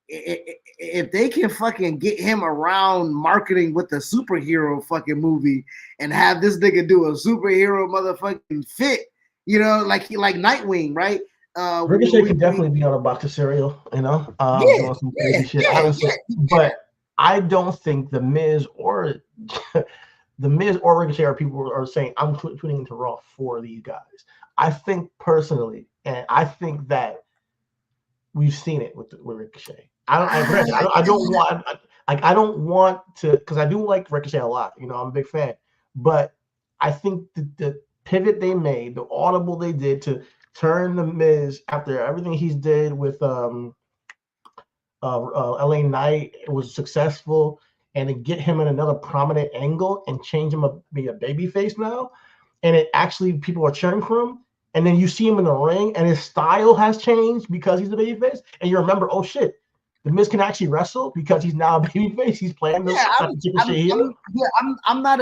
If they can fucking get him around marketing with the superhero fucking movie and have this nigga do a superhero motherfucking fit, you know, like Nightwing, right? Ricochet could definitely be on a box of cereal, you know, doing some crazy shit, honestly. But I don't think the Miz or Ricochet are people who are saying I'm tuning into Raw for these guys. I think personally, and I think that we've seen it with Ricochet. I don't want to, because I do like Ricochet a lot. You know, I'm a big fan. But I think the pivot they made, the audible they did to turn the Miz after everything he's did with LA Knight, it was successful, and to get him in another prominent angle and change him to be a babyface now, and it actually people are cheering for him. And then you see him in the ring, and his style has changed because he's a babyface. And you remember, oh shit, the Miz can actually wrestle because he's now a babyface. He's playing this. I'm not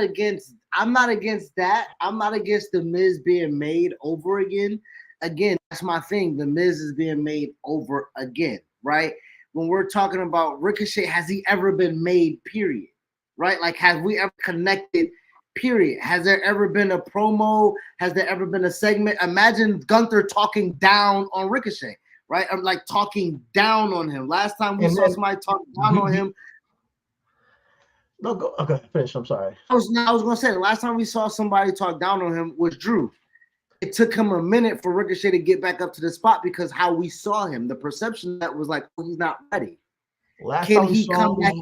against that. I'm not against the Miz being made over again. Again, that's my thing. The Miz is being made over again, right? When we're talking about Ricochet, has he ever been made? Period. Right? Like, have we ever connected? Period. Has there ever been a promo? Has there ever been a segment? Imagine Gunther talking down on Ricochet, right? I'm like talking down on him. Last time we saw somebody talk down on him. No, go. Okay, finish. I'm sorry. I was gonna say the last time we saw somebody talk down on him was Drew. It took him a minute for Ricochet to get back up to the spot because how we saw him, the perception that was like, oh, he's not ready. Can he come back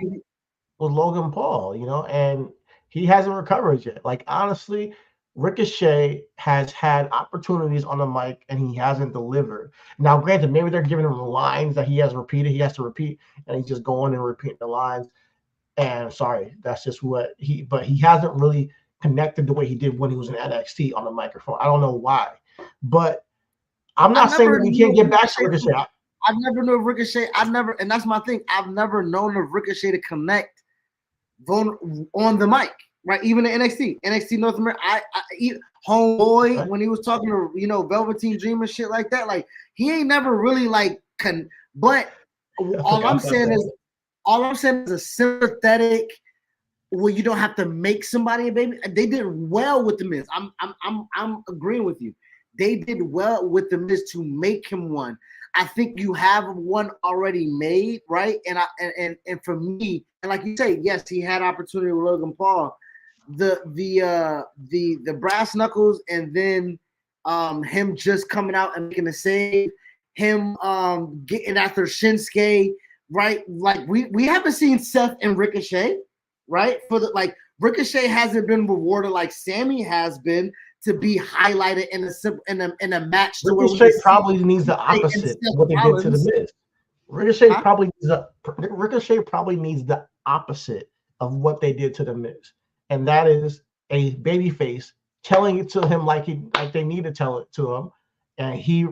with Logan Paul? You know, and he hasn't recovered yet. Like, honestly, Ricochet has had opportunities on the mic and he hasn't delivered. Now, granted, maybe they're giving him lines that he has to repeat, and he's just going and repeating the lines. And sorry, that's just what but he hasn't really connected the way he did when he was in NXT on the microphone. I don't know why. But I'm not saying that we can't get back to Ricochet. I've never known Ricochet. And that's my thing. I've never known of Ricochet to connect on the mic, right? Even in NXT North America, Homeboy, when he was talking to, you know, Velveteen Dream and shit like that, like he ain't never really like but all I'm saying is a sympathetic where you don't have to make somebody a baby. They did well with the Miz. I'm agreeing with you. They did well with the Miz to make him one. I think you have one already made, right? And for me, and like you say, yes, he had opportunity with Logan Paul. The brass knuckles, and then him just coming out and making a save, him getting after Shinsuke, right? Like we haven't seen Seth and Ricochet, right? Ricochet hasn't been rewarded like Sammy has been to be highlighted in a match. Ricochet probably needs the opposite of what they did to the Miz. Ricochet probably needs the opposite of what they did to the Miz, and that is a babyface telling it to him like they need to tell it to him, and he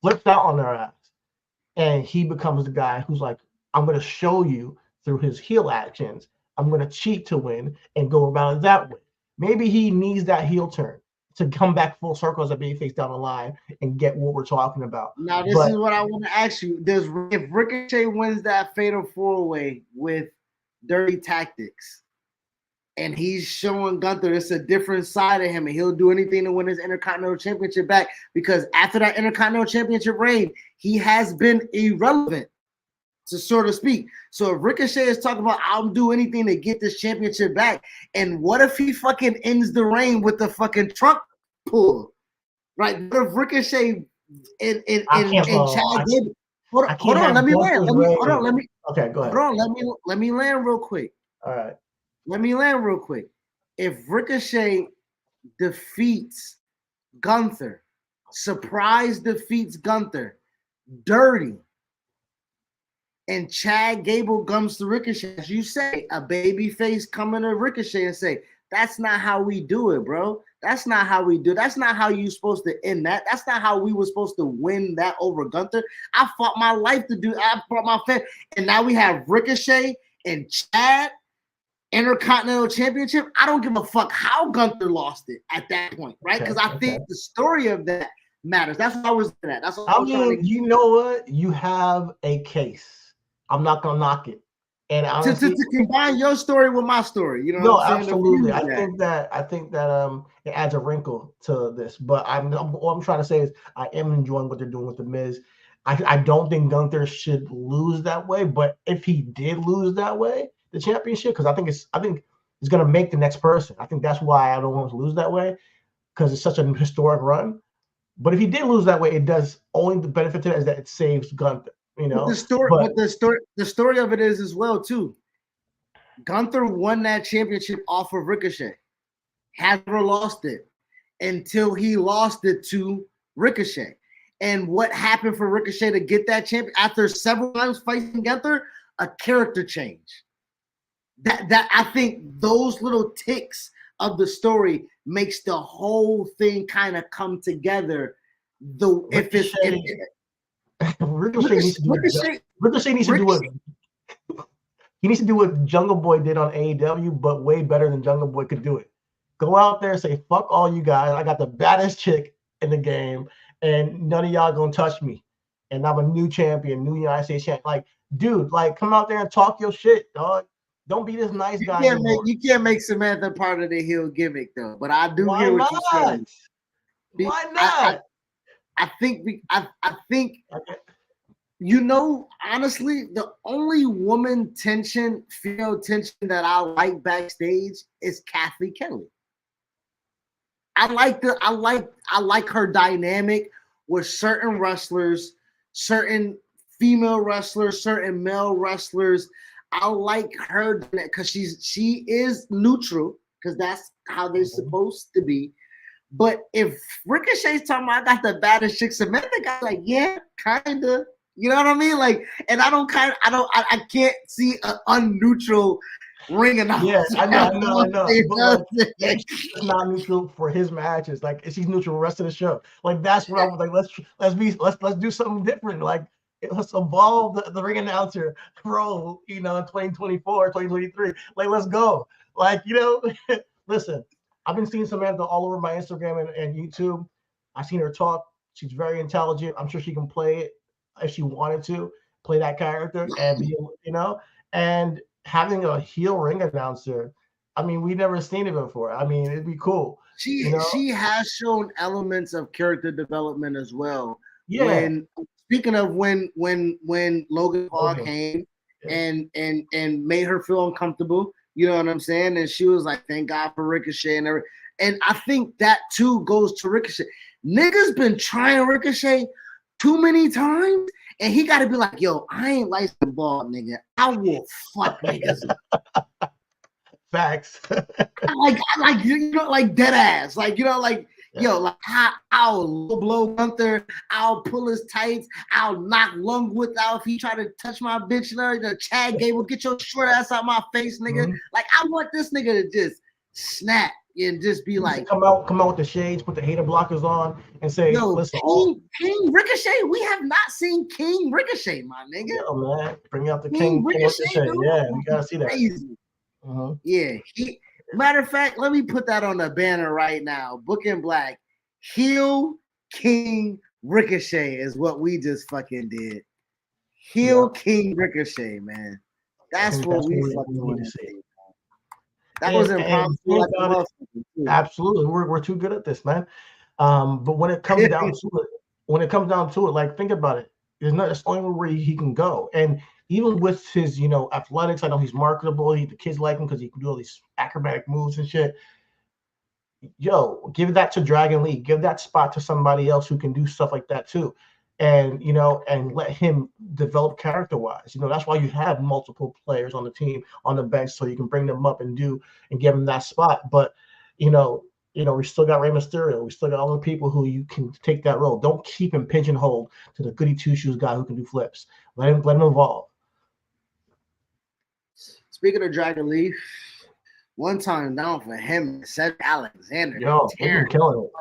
flips out on their ass, and he becomes the guy who's like, I'm going to show you through his heel actions. I'm going to cheat to win and go about it that way. Maybe he needs that heel turn to come back full circle as a babyface down the line and get what we're talking about. Now, this is what I want to ask you. If Ricochet wins that fatal 4-way with Dirty Tactics, and he's showing Gunther it's a different side of him, and he'll do anything to win his Intercontinental Championship back, because after that Intercontinental Championship reign, he has been irrelevant, to so to speak. So if Ricochet is talking about I'll do anything to get this championship back, and what if he fucking ends the reign with the fucking trunk pull? Right? What if Ricochet and Chad Gable? Hold on, let me land. Okay, go ahead. Hold on, let me land real quick. All right. Let me land real quick. If Ricochet defeats Gunther, surprise defeats Gunther, dirty, and Chad Gable comes to Ricochet, as you say, a baby face coming to Ricochet and say, that's not how we do it, bro. That's not how we do it. That's not how you're supposed to end that. That's not how we were supposed to win that over Gunther. I fought my life to do. I fought my family. And now we have Ricochet and Chad Intercontinental Championship. I don't give a fuck how Gunther lost it at that point, right? Because I think the story of that matters. That's what I was at. That's what I mean, you know what? You have a case. I'm not gonna knock it. And honestly, to combine your story with my story, you know. No, absolutely. I think that it adds a wrinkle to this. But all I'm trying to say is I am enjoying what they're doing with the Miz. I don't think Gunther should lose that way. But if he did lose that way, the championship, because I think it's gonna make the next person. I think that's why I don't want to lose that way, because it's such a historic run. But if he did lose that way, it does only the benefit to it is that it saves Gunther. You know, the story of it is as well too. Gunther won that championship off of Ricochet, never lost it until he lost it to Ricochet. And what happened for Ricochet to get that champion after several times fighting Gunther? A character change. That I think those little ticks of the story makes the whole thing kind of come together. Ricochet needs to do what Jungle Boy did on AEW, but way better than Jungle Boy could do it. Go out there and say, fuck all you guys. I got the baddest chick in the game, and none of y'all gonna touch me. And I'm a new champion, new United States champion. Like, dude, like, come out there and talk your shit, dog. Don't be this nice guy. You can't make Samantha part of the heel gimmick, though. But I do hear what you're saying. Why not? I think you know, honestly, the only female tension that I like backstage is Kathy Kelly. I like her dynamic with certain wrestlers, certain female wrestlers, certain male wrestlers. I like her because she is neutral, because that's how they're supposed to be. But if Ricochet's talking about I got the baddest chick, Samantha got like, yeah, kinda. You know what I mean? Like, and I can't see an unneutral ring announcer. Yeah, I know. But like, it's not neutral for his matches. Like, she's neutral the rest of the show. Like, that's what I was like. Let's do something different. Like, let's evolve the ring announcer role. You know, in 2024, 2023. Like, let's go. Like, you know, listen. I've been seeing Samantha all over my Instagram and YouTube. I've seen her talk. She's very intelligent. I'm sure she can play it if she wanted to, play that character and be, you know, and having a heel ring announcer. I mean, we've never seen it before. I mean, it'd be cool. She has shown elements of character development as well. Yeah. Speaking of when Logan Paul came and made her feel uncomfortable. You know what I'm saying? And she was like, thank God for Ricochet and everything. And I think that too goes to Ricochet. Niggas been trying Ricochet too many times, and he got to be like, yo, I ain't like the ball, nigga. I will fuck niggas. Facts. like you know, like dead ass. Like, you know, like, yo, like I'll low blow Gunther, I'll pull his tights, I'll knock Lungwood out if he try to touch my bitch. You know, the Chad Gable, get your short ass out my face, nigga. Mm-hmm. Like, I want this nigga to just snap and just be like, come out with the shades, put the hater blockers on, and say, yo, listen, King Ricochet. We have not seen King Ricochet, my nigga. Yo, man, bring out the King Ricochet. Yeah, we gotta see that. Crazy. Uh-huh. Yeah, Matter of fact, let me put that on the banner right now. Book in Black, heel King Ricochet is what we just fucking did. Heel King Ricochet, man. That's what we fucking want to see. That was impromptu like a motherfucker too. Absolutely, we're too good at this, man. But when it comes down to it, like think about it. It's only where he can go, and even with his athletics, I know he's marketable. The kids like him because he can do all these acrobatic moves and shit. Yo, give that to Dragon Lee. Give that spot to somebody else who can do stuff like that too, and and let him develop character-wise. That's why you have multiple players on the team on the bench, so you can bring them up and give them that spot. But we still got Rey Mysterio. We still got all the people who you can take that role. Don't keep him pigeonholed to the goody two shoes guy who can do flips. Let him evolve. Speaking of Dragon Lee, one time down for him, Cedric Alexander. Yo, they've been killing it.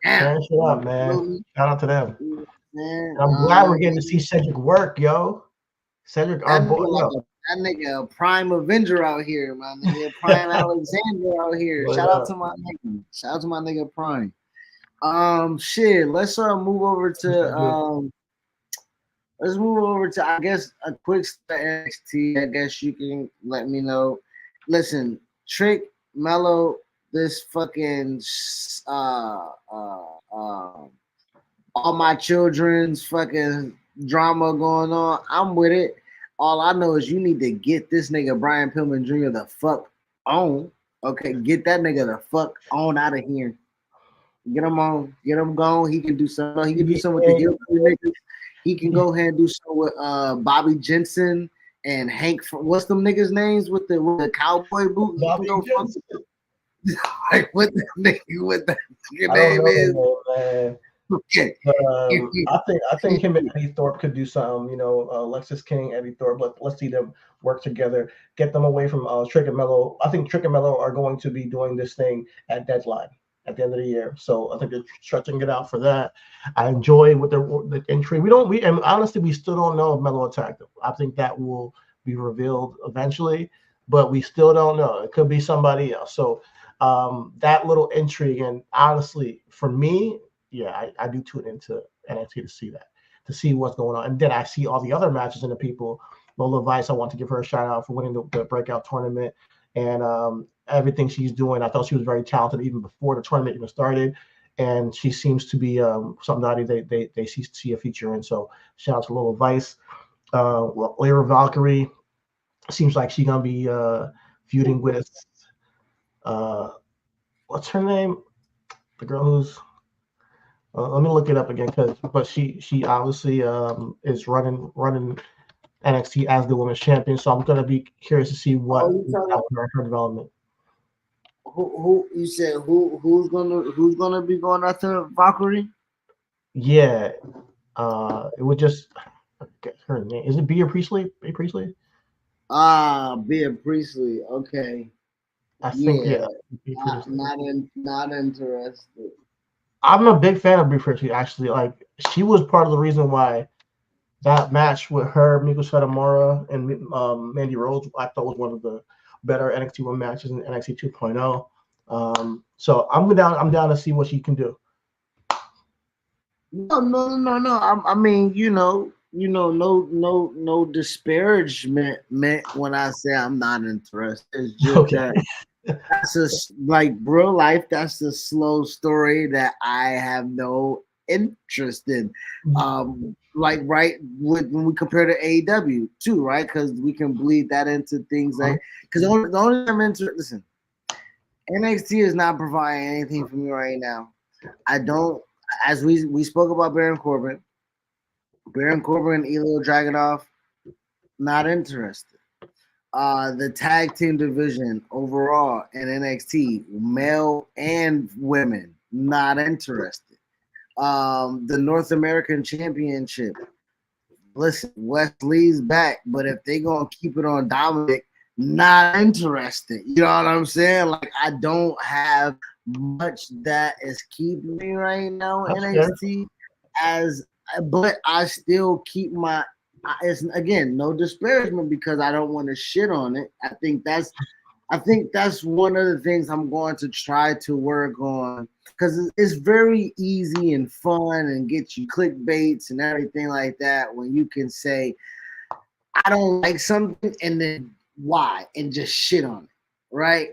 Damn. Shit up, man. Shout out to them. Man, I'm glad we're getting to see Cedric work, yo. Cedric, our boy. That nigga a prime Avenger out here, my nigga. Prime Alexander out here. Shout out to my nigga. Shout out to my nigga Prime. Shit. Let's move over to I guess a quick NXT. I guess you can let me know. Listen, Trick, Mello, this fucking all my children's fucking drama going on. I'm with it. All I know is you need to get this nigga Brian Pillman Jr. the fuck on. Okay, get that nigga the fuck on out of here. Get him on. Get him gone. He can do something. He can do something with the heel niggas. He can go ahead and do something with Bobby Jensen and Hank. What's them niggas' names with the cowboy boot? Like what the nigga with the name is? Okay. I think him and Eddie Thorpe could do something. Lexis King, Eddie Thorpe. Let's see them work together. Get them away from Trick and Mello. I think Trick and Mello are going to be doing this thing at Deadline at the end of the year. So I think they're stretching it out for that. I enjoy with the entry. And honestly, we still don't know if Mello attacked them. I think that will be revealed eventually, but we still don't know. It could be somebody else. So that little intrigue, and honestly, for me, yeah, I do tune into NXT to see that, to see what's going on. And then I see all the other matches and the people. Lola Vice, I want to give her a shout out for winning the breakout tournament and everything she's doing. I thought she was very talented even before the tournament even started. And she seems to be somebody they see a feature in. So shout out to Lola Vice. Lyra Valkyrie seems like she's going to be feuding with, what's her name? The girl who's, let me look it up again, but she obviously is running NXT as the women's champion. So I'm gonna be curious to see what her development. Who you said who's gonna be going after Valkyrie? Yeah, it would just her name. Is it Bea Priestley? Bea Priestley? Bea Priestley. Okay. I think Not interested. I'm a big fan of Bea Priestley, actually. Like, she was part of the reason why that match with her, Meiko Satomura, and Mandy Rose, I thought was one of the better NXT 1 matches in NXT 2.0. So I'm down to see what she can do. No. I mean, no disparagement meant when I say I'm not interested. It's just that that's just like real life. That's a slow story that I have no interest in. Like when we compare to AEW too, right? Because we can bleed that into things like because the only I'm interested. Listen, NXT is not providing anything for me right now. I don't. As we spoke about Baron Corbin and Ilya Dragunov, not interested. The tag team division overall in NXT, male and women, not interested. The North American Championship. Listen, Wesley's back, but if they gonna keep it on Dominic, not interested. You know what I'm saying? Like, I don't have much that is keeping me right now in NXT but I still keep my. It's again no disparagement because I don't want to shit on it. I think that's I think that's one of the things I'm going to try to work on because it's very easy and fun and get you clickbaits and everything like that when you can say, I don't like something and then why and just shit on it. Right.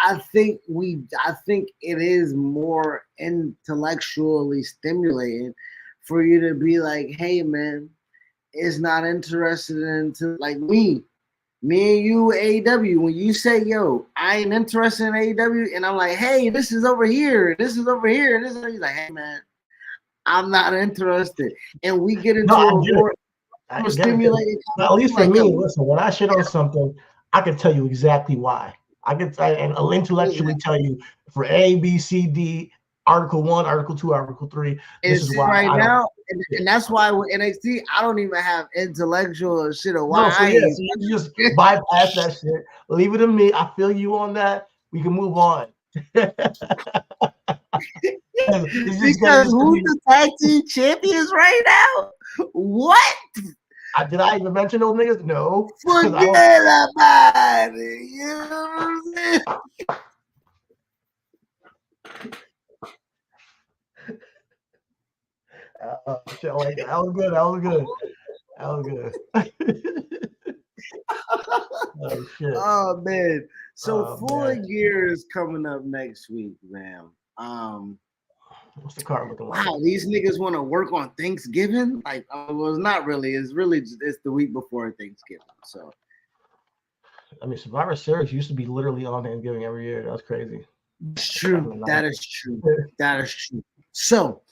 I think it is more intellectually stimulating for you to be like, hey man, it's not interested in like me and you AEW, when you say, yo, I ain't interested in AEW, and I'm like, hey, this is over here, this is over here, and this is he's like, hey man, I'm not interested. And we get into a more stimulating. At least for me, listen, when I shit on something, I can tell you exactly why. I can and I'll intellectually tell you for A, B, C, D, Article 1, Article 2, Article 3. This is why right now, and that's why with NXT, I don't even have intellectual shit or why. So you just bypass that shit. Leave it to me. I feel you on that. We can move on. Because who's the tag team champions right now? What? Did I even mention those niggas? No. Forget about it. You know what I'm saying? Shit like that. That was good. Oh shit. Oh man. So Full Gear is coming up next week, man. What's the card looking like? Wow, these niggas want to work on Thanksgiving? Like, well, it's not really. It's really it's the week before Thanksgiving. So, I mean, Survivor Series used to be literally on Thanksgiving every year. That was crazy. It's true. That is true. That is true. So,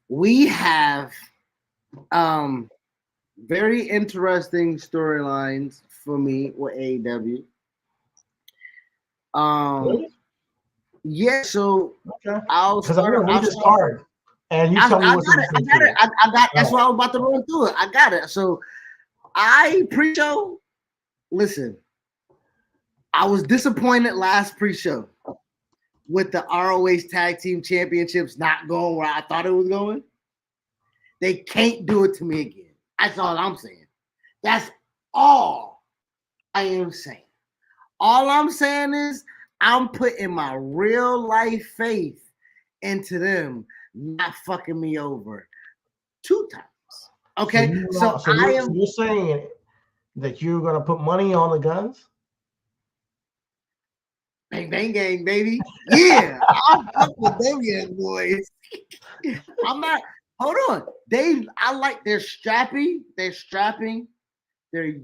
we have very interesting storylines for me with AEW. Really? Yeah, so I'll read this card and you tell me what's I got it. That's why I was about to run through it. I got it. So pre-show, listen, I was disappointed last pre-show with the ROH Tag Team Championships not going where I thought it was going. They can't do it to me again. That's all I'm saying. That's all I am saying. All I'm saying is I'm putting my real life faith into them not fucking me over 2 times. Okay, so you're saying that you're gonna put money on the Guns? Bang bang gang, baby. Yeah, I'm up with them young boys. I'm not. Hold on, I like they're strapping. They're strapping. They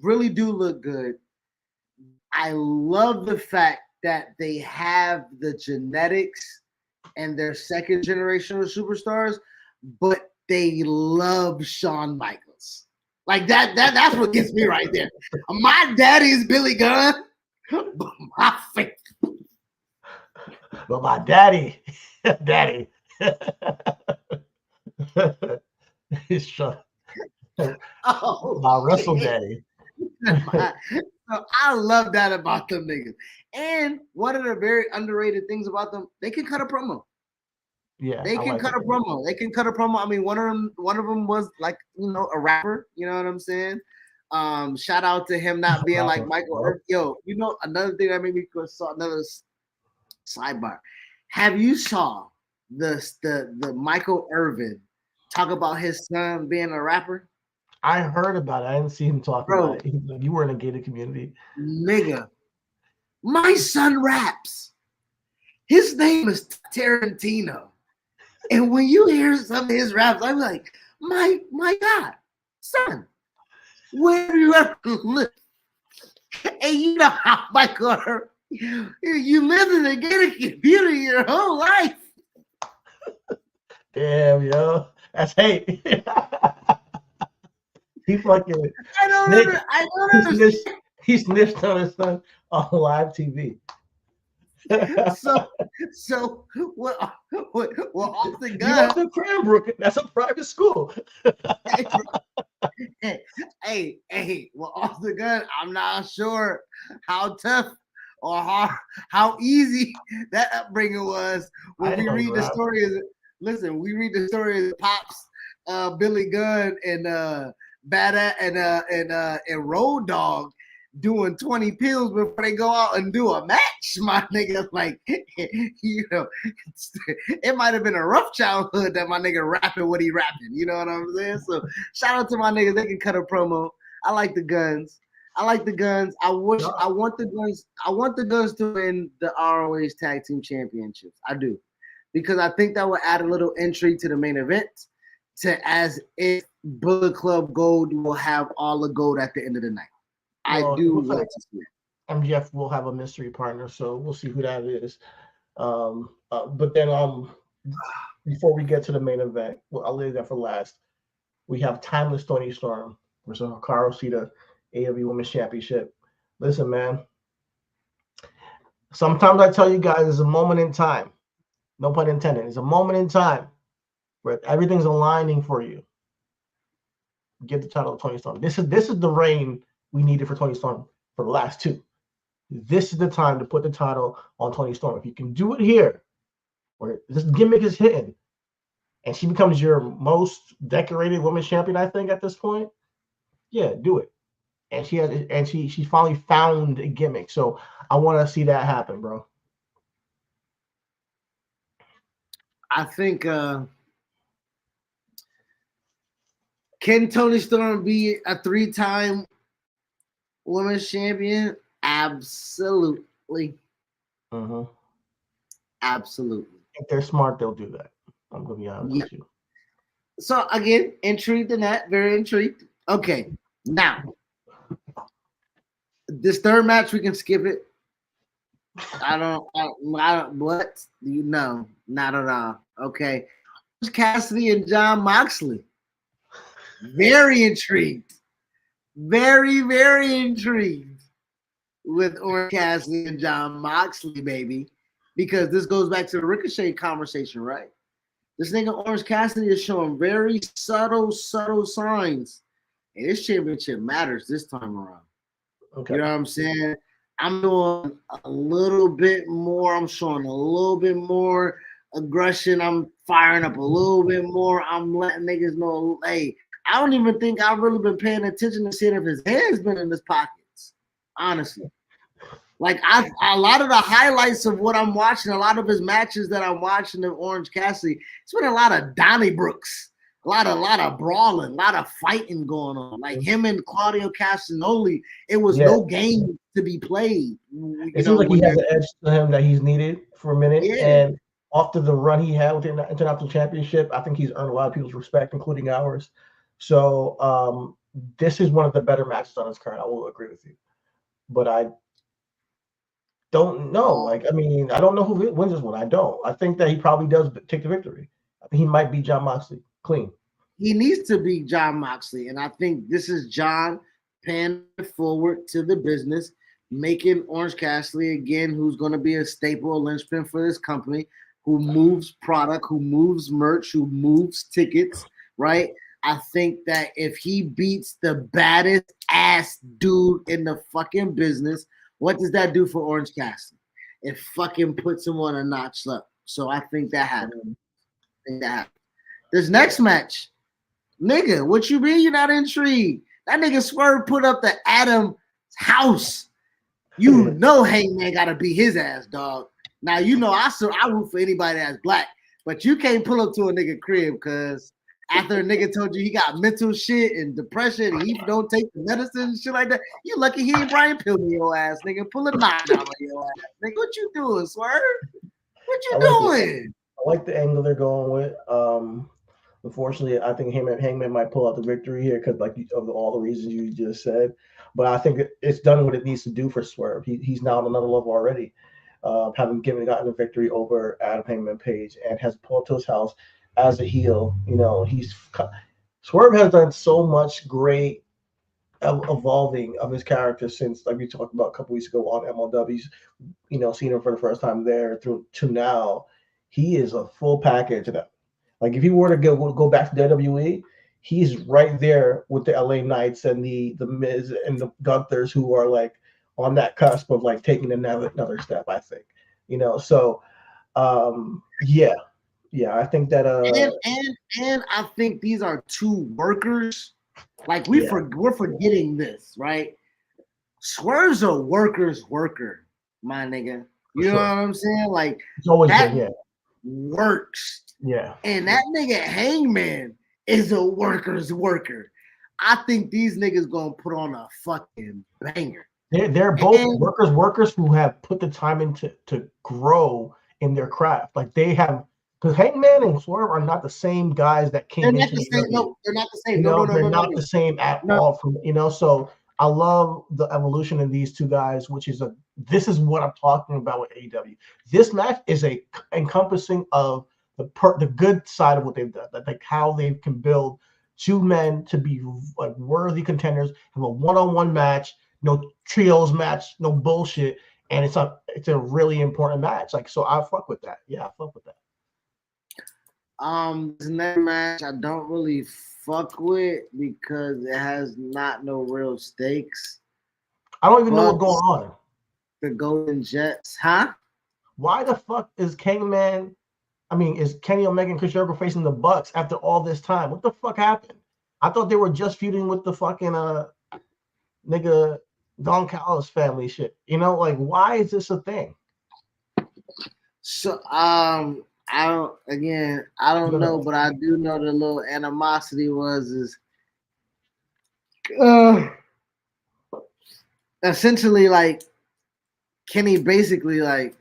really do look good. I love the fact that they have the genetics and they're second generation of superstars, but they love Shawn Michaels. Like that's what gets me right there. My daddy is Billy Gunn, but my faith. But my daddy. He's Shawn. My wrestle daddy. So I love that about them niggas. And one of the very underrated things about them, they can cut a promo. Yeah, they can cut a promo. They can cut a promo. I mean, one of them was like, a rapper. You know what I'm saying? Shout out to him not being like Michael Irvin. Yo, another thing that made me saw another sidebar. Have you saw the Michael Irvin talk about his son being a rapper? I heard about it. I didn't see him talk about it. You were in a gated community. Nigga, my son raps. His name is Tarantino. And when you hear some of his raps, I'm like, my God, son, where have you ever lived? And you know how Michael, you lived in a gated community your whole life. Damn, yo. That's hate. He fucking. I don't understand. He snitched on his son on live TV. So what? Off the gun. You went to Cranbrook. That's a private school. Hey. Well, off the gun. I'm not sure how tough or how easy that upbringing was. When we read the story, we read the story of Pops, Billy Gunn, and Badass and Road Dogg. doing 20 pills before they go out and do a match, my nigga. Like, you know, it might have been a rough childhood that my nigga rapping what he rapping. You know what I'm saying? So shout out to my niggas. They can cut a promo. I like the guns. I like the guns. I want the guns. I want the guns to win the ROH Tag Team Championships. I do, because I think that will add a little intrigue to the main event. As if Bullet Club Gold will have all the gold at the end of the night. Well, I do like to see it. MJF will have a mystery partner, so we'll see who that is. But then, before we get to the main event, I'll leave that for last. We have Timeless Toni Storm versus Hikaru Shida, AEW Women's Championship. Listen, man. Sometimes I tell you guys, it's a moment in time. No pun intended. It's a moment in time where everything's aligning for you. Get the title of Toni Storm. This is the reign we needed for Toni Storm for the last two. This is the time to put the title on Toni Storm. If you can do it here, where this gimmick is hitting, and she becomes your most decorated women's champion, I think, at this point, yeah, do it. And she finally found a gimmick. So I want to see that happen, bro. I think can Toni Storm be a 3-time women's champion? Absolutely. Absolutely. If they're smart, they'll do that. I'm going to be honest with you. So, again, intrigued in that. Very intrigued. Okay. Now, this third match, we can skip it. I don't what? No, not at all. Okay. Cassidy and Jon Moxley. Very intrigued. Very, very intrigued with Orange Cassidy and Jon Moxley, baby. Because this goes back to the Ricochet conversation, right? This nigga Orange Cassidy is showing very subtle signs. And this championship matters this time around. Okay. You know what I'm saying? I'm doing a little bit more. I'm showing a little bit more aggression. I'm firing up a little bit more. I'm letting niggas know, hey, I don't even think I've really been paying attention to seeing if his hand's been in his pockets, honestly. Like, a lot of the highlights of what I'm watching, a lot of his matches that I'm watching of Orange Cassidy, it's been a lot of Donnybrooks, a lot of brawling, a lot of fighting going on. Like him and Claudio Castagnoli, it was no game to be played. It seems like he has an edge to him that he's needed for a minute. Yeah. And after the run he had with the International Championship, I think he's earned a lot of people's respect, including ours. So this is one of the better matches on his card. I will agree with you. But I don't know. Like, I mean, I don't know who wins this one. I don't. I think that he probably does take the victory. I think he might beat Jon Moxley clean. He needs to beat Jon Moxley. And I think this is Jon paying forward to the business, making Orange Cassidy, again, who's going to be a staple, a linchpin for this company, who moves product, who moves merch, who moves tickets, right? I think that if he beats the baddest ass dude in the fucking business, what does that do for Orange Cassidy? It fucking puts him on a notch up. So I think that happened. This next match, nigga, what you mean you're not intrigued? That nigga Swerve put up the Adam's house. You know Hangman gotta beat his ass, dog. Now you know I root for anybody that's black, but you can't pull up to a nigga crib because after a nigga told you he got mental shit and depression and he don't take the medicine and shit like that, you lucky he ain't Brian Pillman your ass, nigga. Pull a knife out of your ass. Nigga, what you doing, Swerve? What you doing? I like the angle they're going with. Unfortunately, I think Hangman might pull out the victory here because, like, of all the reasons you just said. But I think it's done what it needs to do for Swerve. He's now on another level already, having gotten a victory over Adam Hangman Page and has pulled to his house as a heel. You know, Swerve has done so much great evolving of his character since, like we talked about a couple weeks ago on MLW's, you know, seeing him for the first time there through to now. He is a full package of that. Like, if he were to go back to WWE, he's right there with the LA Knights and the Miz and the Gunthers, who are like on that cusp of like taking another step, I think. You know, so yeah, I think that and I think these are two workers. Like we're forgetting this, right? Swerve's a worker's worker, my nigga. You know what I'm saying? Like it's always that been, yeah. Works. Yeah. And that nigga Hangman is a worker's worker. I think these niggas gonna put on a fucking banger. They're both workers who have put the time into to grow in their craft. Like they have, because Hangman and Swerve are not the same guys that came into the same. No, they're not the same. They're not the same at all. From so I love the evolution in these two guys, which is this is what I'm talking about with AEW. This match is a encompassing of the good side of what they've done, like how they can build two men to be like worthy contenders, have a one-on-one match, no trios match, no bullshit, and it's a really important match. Like, so I fuck with that. Yeah, I fuck with that. This next match I don't really fuck with because it has no real stakes. I don't even know what's going on. The Golden Jets, huh? Why the fuck is Hangman? Is Kenny Omega and Chris Jericho facing the Bucks after all this time? What the fuck happened? I thought they were just feuding with the fucking nigga Don Callis family shit. Like, why is this a thing? So I don't know, but I do know the little animosity is essentially like Kenny basically like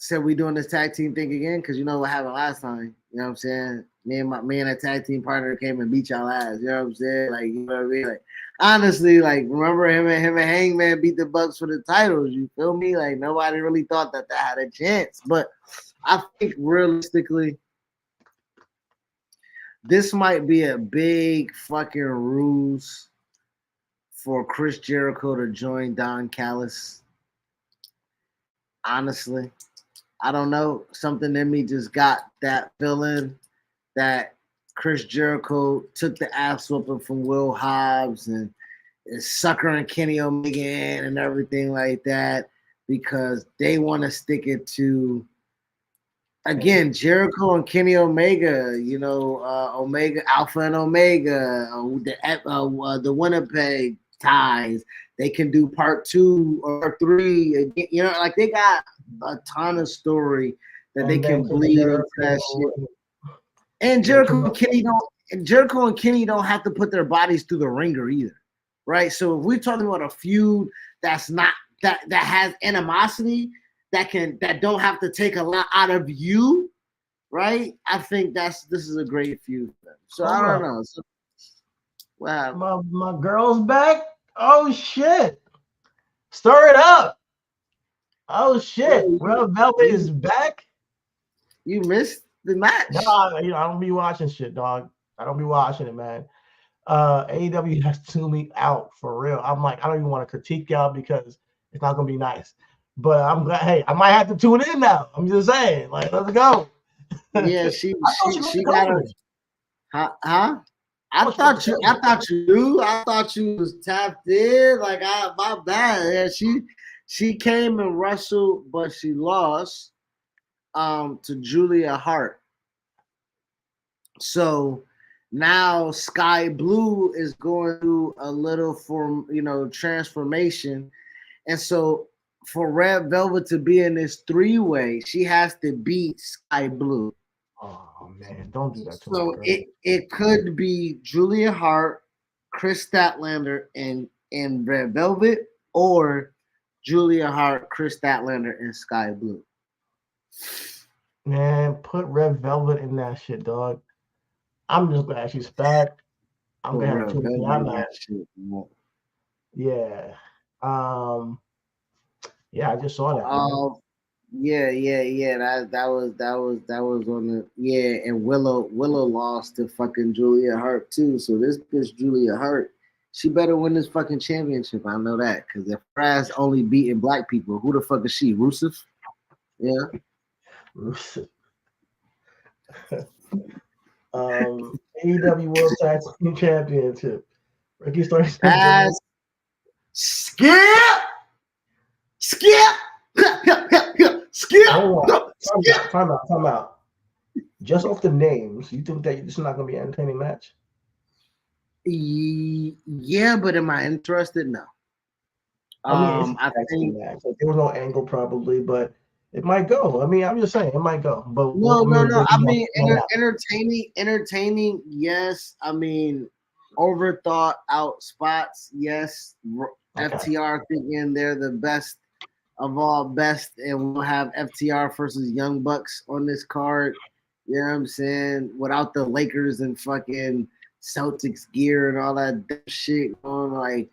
said we doing this tag team thing again because you know what happened last time. You know what I'm saying? Me and a tag team partner came and beat y'all ass. You know what I'm saying? Like, you know what I mean? Like, honestly, like, remember him and Hangman beat the Bucks for the titles. You feel me? Like, nobody really thought that had a chance. But I think realistically, this might be a big fucking ruse for Chris Jericho to join Don Callis. Honestly, I don't know. Something in me just got that feeling that Chris Jericho took the ass whooping from Will Hobbs and is suckering Kenny Omega in and everything like that because they want to stick it to, again, Jericho and Kenny Omega, Omega, Alpha and Omega, the Winnipeg ties. They can do part 2 or 3. Like they got a ton of story that they can bleed into that shit. And Jericho and Kenny don't have to put their bodies through the ringer either, right? So if we're talking about a feud that's not that has animosity, that don't have to take a lot out of you, right? I think this is a great feud. So I don't know. So, wow. My girl's back. Oh shit! Stir it up. Oh shit! Red Velvet is back. You missed the match. No, I don't be watching shit, dog. I don't be watching it, man. AEW has tuned me out for real. I'm like, I don't even want to critique y'all because it's not gonna be nice. But I'm glad. Hey, I might have to tune in now. I'm just saying, like, let's go. Yeah, she got her. Huh? I thought you was tapped in. Like, my bad. Yeah, she came and wrestled, but she lost to Julia Hart. So now Sky Blue is going through a little transformation. And so for Red Velvet to be in this 3-way, she has to beat Sky Blue. Oh man, don't do that to so me. It could be Julia Hart, Chris Statlander, and Red Velvet, or Julia Hart, Chris Statlander, and Sky Blue. Man, put Red Velvet in that shit, dog. I'm just glad she's back. I'm gonna have to that shit. Yeah. Yeah, I just saw that. Yeah. That was on the and Willow lost to fucking Julia Hart too. So this bitch Julia Hart, she better win this fucking championship. I know that because if her ass only beating black people, who the fuck is she? Rusev? Yeah. Rusev. AEW World Tag Team Championship. Ricky Starks. Skip. Time out. Just off the names, you think that this is not going to be an entertaining match? Yeah, but am I interested? No. I mean, it's I think match. Like, there was no angle probably, but it might go. I mean, I'm just saying it might go. But no. I mean, what entertaining. Yes. I mean, overthought out spots. Yes. okay. FTR thinking they're the best of all best, and we'll have FTR versus Young Bucks on this card. You know what I'm saying? Without the Lakers and fucking Celtics gear and all that shit going. Like,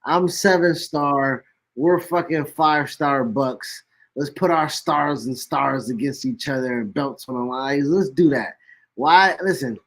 I'm 7-star. We're fucking 5-star Bucks. Let's put our stars and stars against each other and belts on the lines. Let's do that. Why? Listen,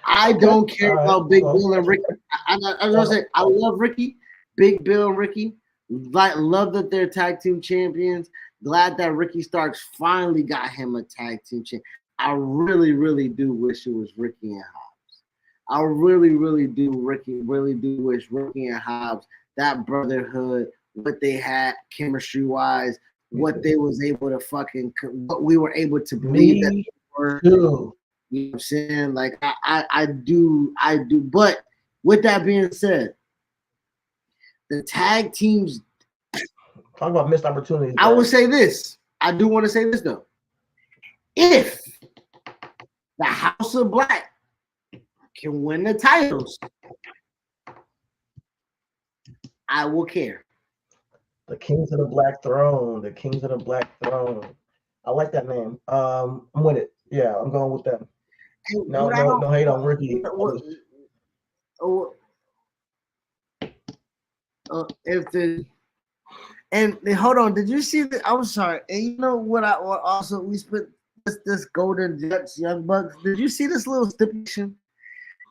I don't care about Big Bill and Ricky. I was gonna say I love Ricky, Big Bill and Ricky. Love that they're tag team champions. Glad that Ricky Starks finally got him a tag team champion. I really, really do wish it was Ricky and Hobbs. I really, really do wish Ricky and Hobbs, that brotherhood, what they had chemistry wise, what they was able to what we were able to believe that they were. You know what I'm saying? Like I do. But with that being said, the tag teams. Talk about missed opportunities. I would say this. I do want to say this though. If the House of Black can win the titles, I will care. The Kings of the Black Throne. The Kings of the Black Throne. I like that name. I'm with it. Yeah, I'm going with them. No hate on Ricky. If the and hold on, did you see that? I'm sorry. And you know what? Also we spent this Golden Jets Young Bucks. Did you see this little stipulation?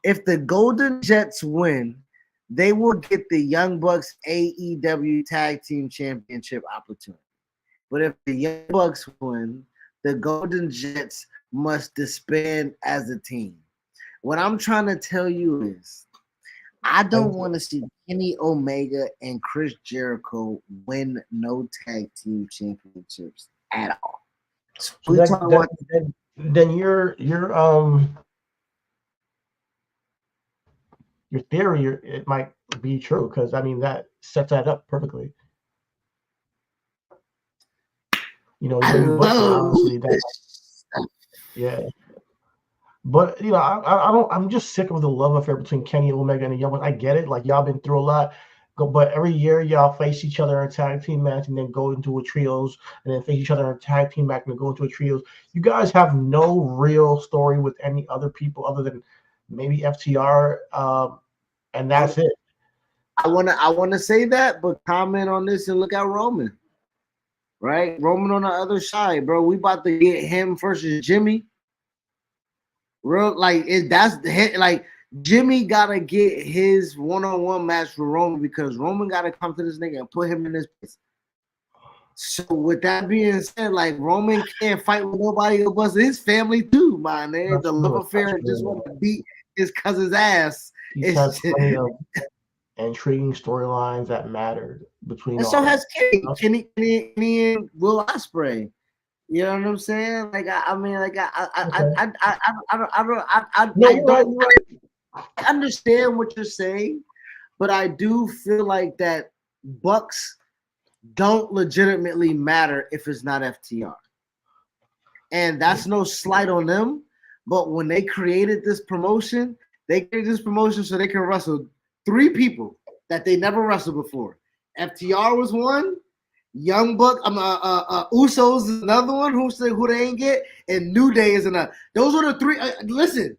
If the Golden Jets win, they will get the Young Bucks AEW Tag Team Championship opportunity. But if the Young Bucks win, the Golden Jets must disband as a team. What I'm trying to tell you is, I don't want to see Kenny Omega and Chris Jericho win no tag team championships at all. So then your theory, it might be true, because I mean that sets that up perfectly. You know, obviously yeah. But you know, I'm just sick of the love affair between Kenny Omega and the Young Bucks. I get it, like y'all been through a lot. But every year y'all face each other in a tag team match and then go into a trios, and then face each other in a tag team match and then go into a trios. You guys have no real story with any other people other than maybe FTR, and that's it. I wanna say that, but comment on this and look at Roman. Right? Roman on the other side, bro. We about to get him versus Jimmy. Real like Jimmy gotta get his one-on-one match for Roman, because Roman gotta come to this nigga and put him in this place. So with that being said, like, Roman can't fight with nobody but his family too, my nigga. The love affair and just want to beat his cousin's ass. He's had plenty of intriguing storylines that mattered between. And so has Kenny and Will Ospreay. You know what I'm saying? Like I understand what you're saying, but I do feel like that Bucks don't legitimately matter if it's not FTR. And that's no slight on them, but when they created this promotion so they can wrestle 3 people that they never wrestled before. FTR was one. Young Buck, Usos is another one who they ain't get, and New Day is another. Those are the 3. Listen,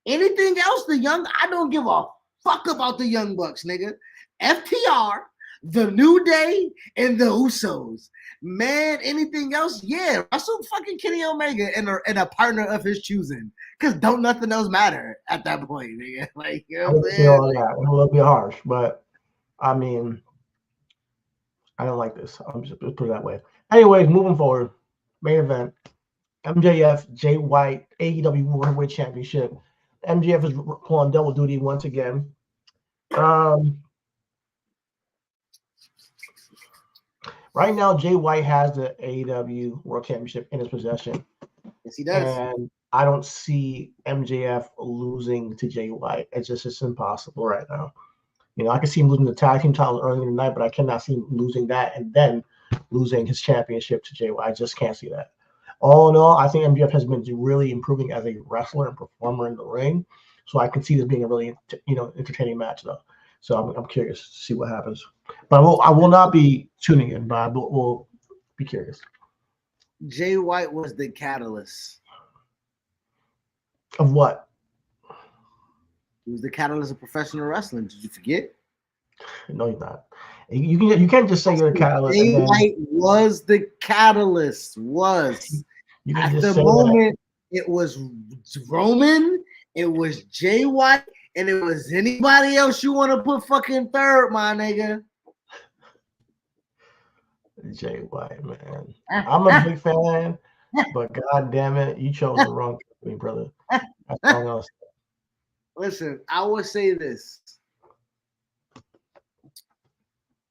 anything else, I don't give a fuck about the Young Bucks, nigga. FTR, the New Day, and the Usos. Man, anything else? Yeah, wrestle fucking Kenny Omega and a partner of his choosing, because don't nothing else matter at that point, nigga. Like, you know what I'm saying? Yeah, a little bit harsh, but I mean, I don't like this. I'm just put it that way. Anyways, moving forward, main event: MJF, Jay White, AEW World Heavyweight Championship. MJF is pulling double duty once again. Right now, Jay White has the AEW World Championship in his possession. Yes, he does. And I don't see MJF losing to Jay White. It's impossible right now. You know, I can see him losing the tag team title early in the night, but I cannot see him losing that and then losing his championship to Jay White. I just can't see that. All in all, I think MJF has been really improving as a wrestler and performer in the ring. So I can see this being a really, entertaining match, though. So I'm curious to see what happens. But I will not be tuning in, but I will be curious. Jay White was the catalyst. Of what? He was the catalyst of professional wrestling. Did you forget? No, he's not. You can't just say you're the catalyst. Jay White was the catalyst. You at the moment it was Roman, it was Jay White, and it was anybody else you want to put fucking third, my nigga. Jay White, man. I'm a big fan, but god damn it, you chose the wrong company, brother. That's all I'm gonna say. Listen, I would say this.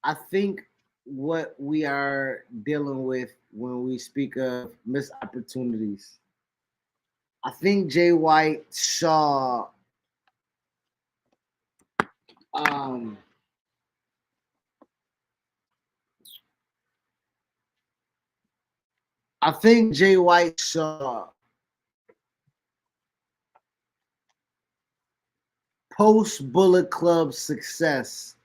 I think what we are dealing with when we speak of missed opportunities, I think Jay White saw post Bullet Club success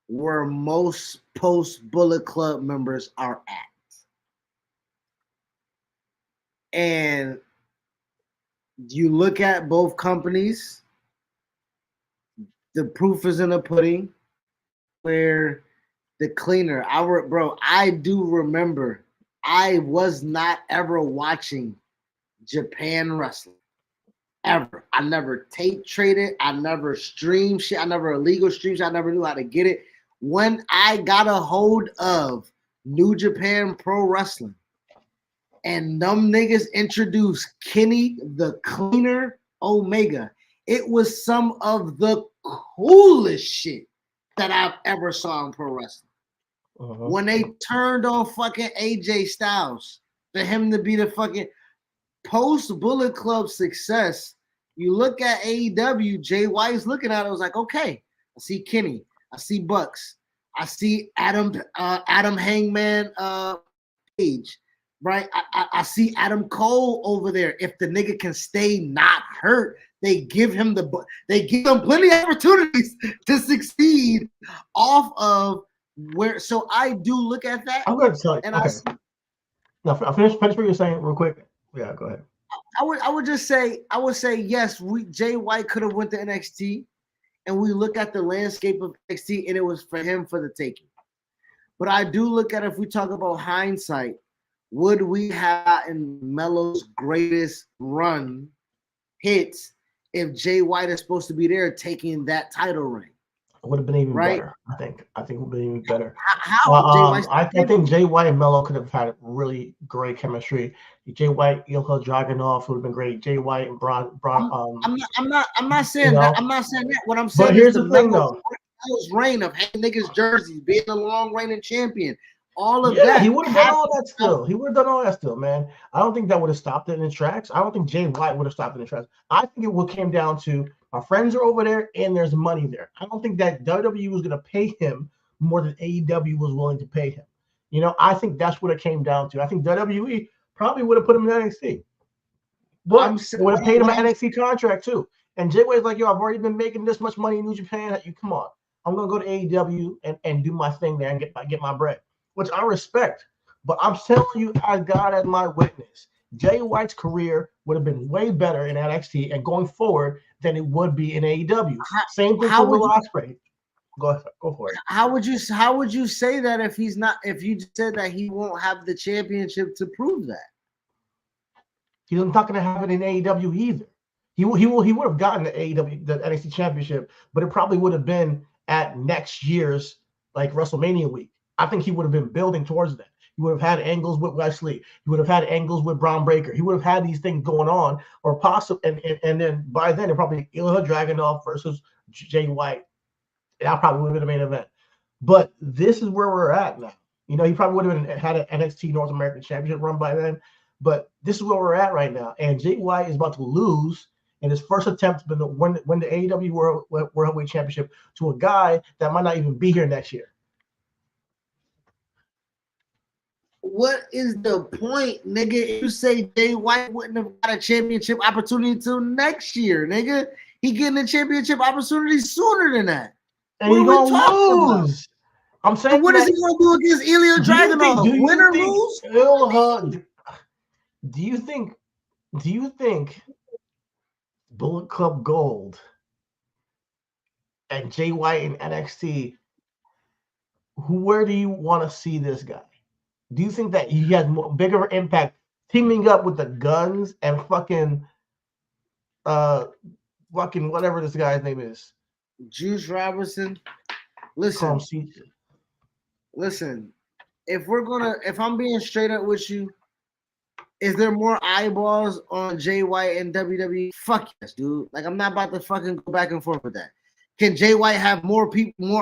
where most post Bullet Club members are at. And you look at both companies, the proof is in the pudding, where the cleaner, I do remember I was not ever watching Japan wrestling. Ever. I never tape traded. I never streamed shit. I never illegal streams. I never knew how to get it. When I got a hold of New Japan Pro Wrestling and them niggas introduced Kenny the Cleaner Omega, it was some of the coolest shit that I've ever saw in pro wrestling. When they turned on fucking AJ Styles for him to be the fucking post Bullet Club success, you look at AEW, Jay White's looking at it, was like, okay, I see Kenny, I see Bucks, I see Adam Hangman Page, right? I see Adam Cole over there. If the nigga can stay not hurt, they give him plenty of opportunities to succeed off of where. So I do look at that. I'm going to tell you. And okay. I'll finish what you're saying real quick. Yeah, go ahead. I would say yes. Jay White could have went to NXT, and we look at the landscape of NXT, and it was for him for the taking. But I do look at, if we talk about hindsight, would we have in Melo's greatest run hits if Jay White is supposed to be there taking that title reign? It would have been even better. I think it would have been even better. I think Jay White and Melo could have had really great chemistry. Jay White, Ilya Dragunov would have been great. Jay White and Braun. I'm not saying that. I'm not saying that. What I'm saying but here's the thing, though. Melo's reign of having niggas jerseys, being a long reigning champion, all of that. He would have done all that still. He would have done all that still, man. I don't think that would have stopped it in the tracks. I don't think Jay White would have stopped it in the tracks. I think it would came down to our friends are over there and there's money there. I don't think that WWE was going to pay him more than AEW was willing to pay him. You know, I think that's what it came down to. I think WWE probably would have put him in NXT. But would have paid him an NXT contract too. And Jay White's like, yo, I've already been making this much money in New Japan. You come on. I'm going to go to AEW and do my thing there and get my bread, which I respect. But I'm telling you, as God as my witness, Jay White's career would have been way better in NXT and going forward than it would be in AEW. Same thing for Will Ospreay. Go for it. How would you say that if he's not? If you said that he won't have the championship to prove that? He's not going to have it in AEW either. He would have gotten the AEW, the NXT championship, but it probably would have been at next year's like WrestleMania week. I think he would have been building towards that. He would have had angles with Wesley. He would have had angles with Braun Breaker. He would have had these things going on, or possibly, and then by then it probably Ilya Dragunov versus Jay White. That probably would have been the main event. But this is where we're at now. You know, he probably would have had an NXT North American Championship run by then. But this is where we're at right now. And Jay White is about to lose And his first attempt has been to win the AEW World Heavyweight Championship to a guy that might not even be here next year. What is the point, nigga? You say Jay White wouldn't have got a championship opportunity until next year, nigga. He getting a championship opportunity sooner than that. And he's gonna lose. I'm saying, so what is he gonna do against Ilya Dragunov? Win or lose? Do you think Bullet Club Gold and Jay White in NXT? Where do you want to see this guy? Do you think that he has bigger impact teaming up with the Guns and fucking whatever this guy's name is? Juice Robinson. Listen, if I'm being straight up with you, is there more eyeballs on Jay White and WWE? Fuck yes, dude. Like, I'm not about to fucking go back and forth with that. Can Jay White have more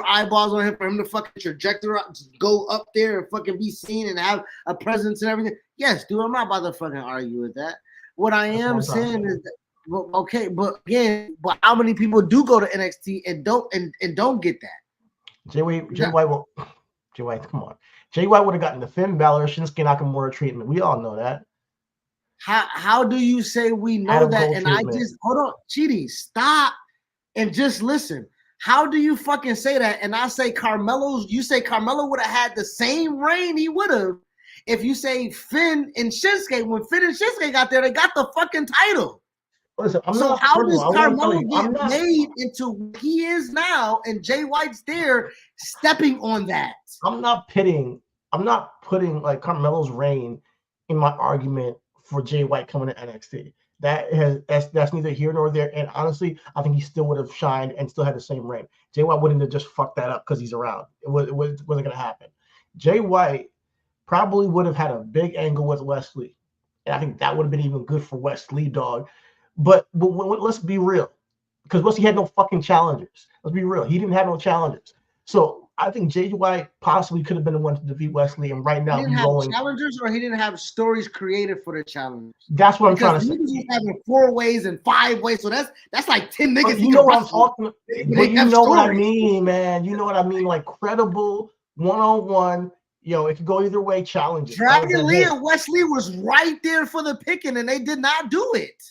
eyeballs on him for him to fucking trajectory go up there and fucking be seen and have a presence and everything? Yes, dude. I'm not about to fucking argue with that. What I am saying is that, okay, but again, how many people do go to NXT and don't get that? Jay White, come on. Jay White would have gotten the Finn Balor, Shinsuke Nakamura treatment. We all know that. How do you say we know that? And treatment. I just hold on, Chidi, stop. And just listen. How do you fucking say that? And I say you say Carmelo would have had the same reign he would have if you say Finn and Shinsuke. When Finn and Shinsuke got there, they got the fucking title. Listen, how does Carmelo get made into what he is now and Jay White's there stepping on that? I'm not putting like Carmelo's reign in my argument for Jay White coming to NXT. That's neither here nor there. And honestly, I think he still would have shined and still had the same reign. Jay White wouldn't have just fucked that up because he's around. It wasn't going to happen. Jay White probably would have had a big angle with Wes Lee. And I think that would have been even good for Wes Lee, dog. But let's be real. Because Wes Lee had no fucking challengers. Let's be real. He didn't have no challengers. So I think Jay White possibly could have been the one to defeat Wes Lee, and right now he didn't have challengers, or he didn't have stories created for the challengers. That's what I'm trying to say. He's having 4 ways and 5 ways, so that's like 10 niggas. But you know what I'm talking about? But you know what I mean, man. You know what I mean, like credible one-on-one. It could go either way. Challenges. Dragon Lee and Wes Lee was right there for the picking, and they did not do it.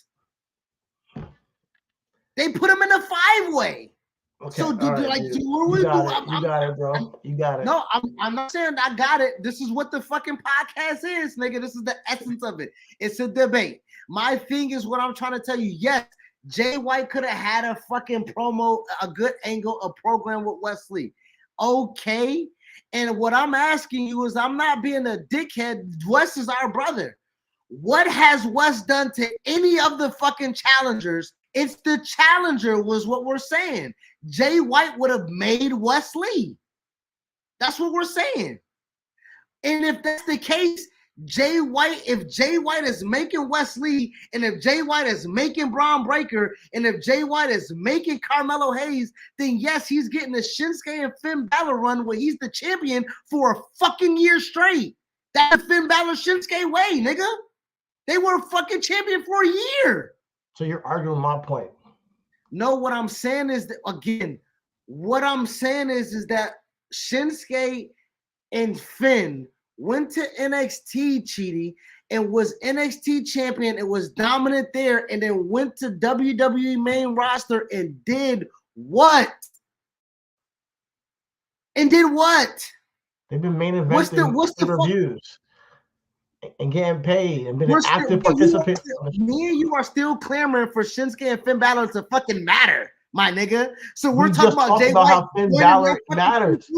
They put him in a 5-way. Okay, so, you got it, bro. You got it. No, I'm not saying I got it. This is what the fucking podcast is, nigga. This is the essence of it. It's a debate. My thing is what I'm trying to tell you. Yes, Jay White could have had a fucking promo, a good angle, a program with Wes Lee. Okay. And what I'm asking you is, I'm not being a dickhead. Wes is our brother. What has Wes done to any of the fucking challengers? It's the challenger was what we're saying. Jay White would have made Wes Lee. That's what we're saying. And if that's the case, if Jay White is making Wes Lee, and if Jay White is making Braun Breaker, and if Jay White is making Carmelo Hayes, then yes, he's getting the Shinsuke and Finn Balor run where he's the champion for a fucking year straight. That's the Finn Balor Shinsuke way, nigga. They were fucking champion for a year. So you're arguing my point. No, what I'm saying is that, again, is that Shinsuke and Finn went to NXT, Chidi, and was NXT champion. It was dominant there, and then went to WWE main roster and did what? They've been main eventing reviews and getting paid and been an active participant. Me and you are still clamoring for Shinsuke and Finn Balor to fucking matter, my nigga. So we're talking about Jay White. How Finn Balor matters.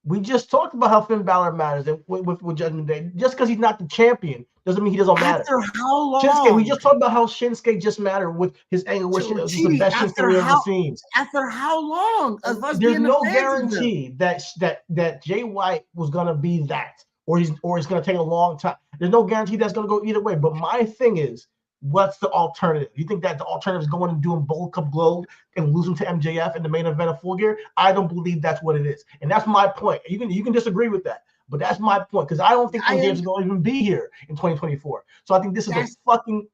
We just talked about how Finn Balor matters with Judgment Day. Just because he's not the champion doesn't mean he doesn't matter. After how long? Shinsuke, we just talked about how Shinsuke just mattered with his angle. Which is the best Shinsuke we've ever seen. After how long? There's no guarantee that Jay White was gonna be that, or it's gonna take a long time. There's no guarantee that's gonna go either way. But my thing is, what's the alternative? You think that the alternative is going and doing Bullet Club Gold and losing to MJF in the main event of Full Gear? I don't believe that's what it is, and that's my point. You can disagree with that, but that's my point, because I don't think MJF is going to even be here in 2024. So I think this is a fucking.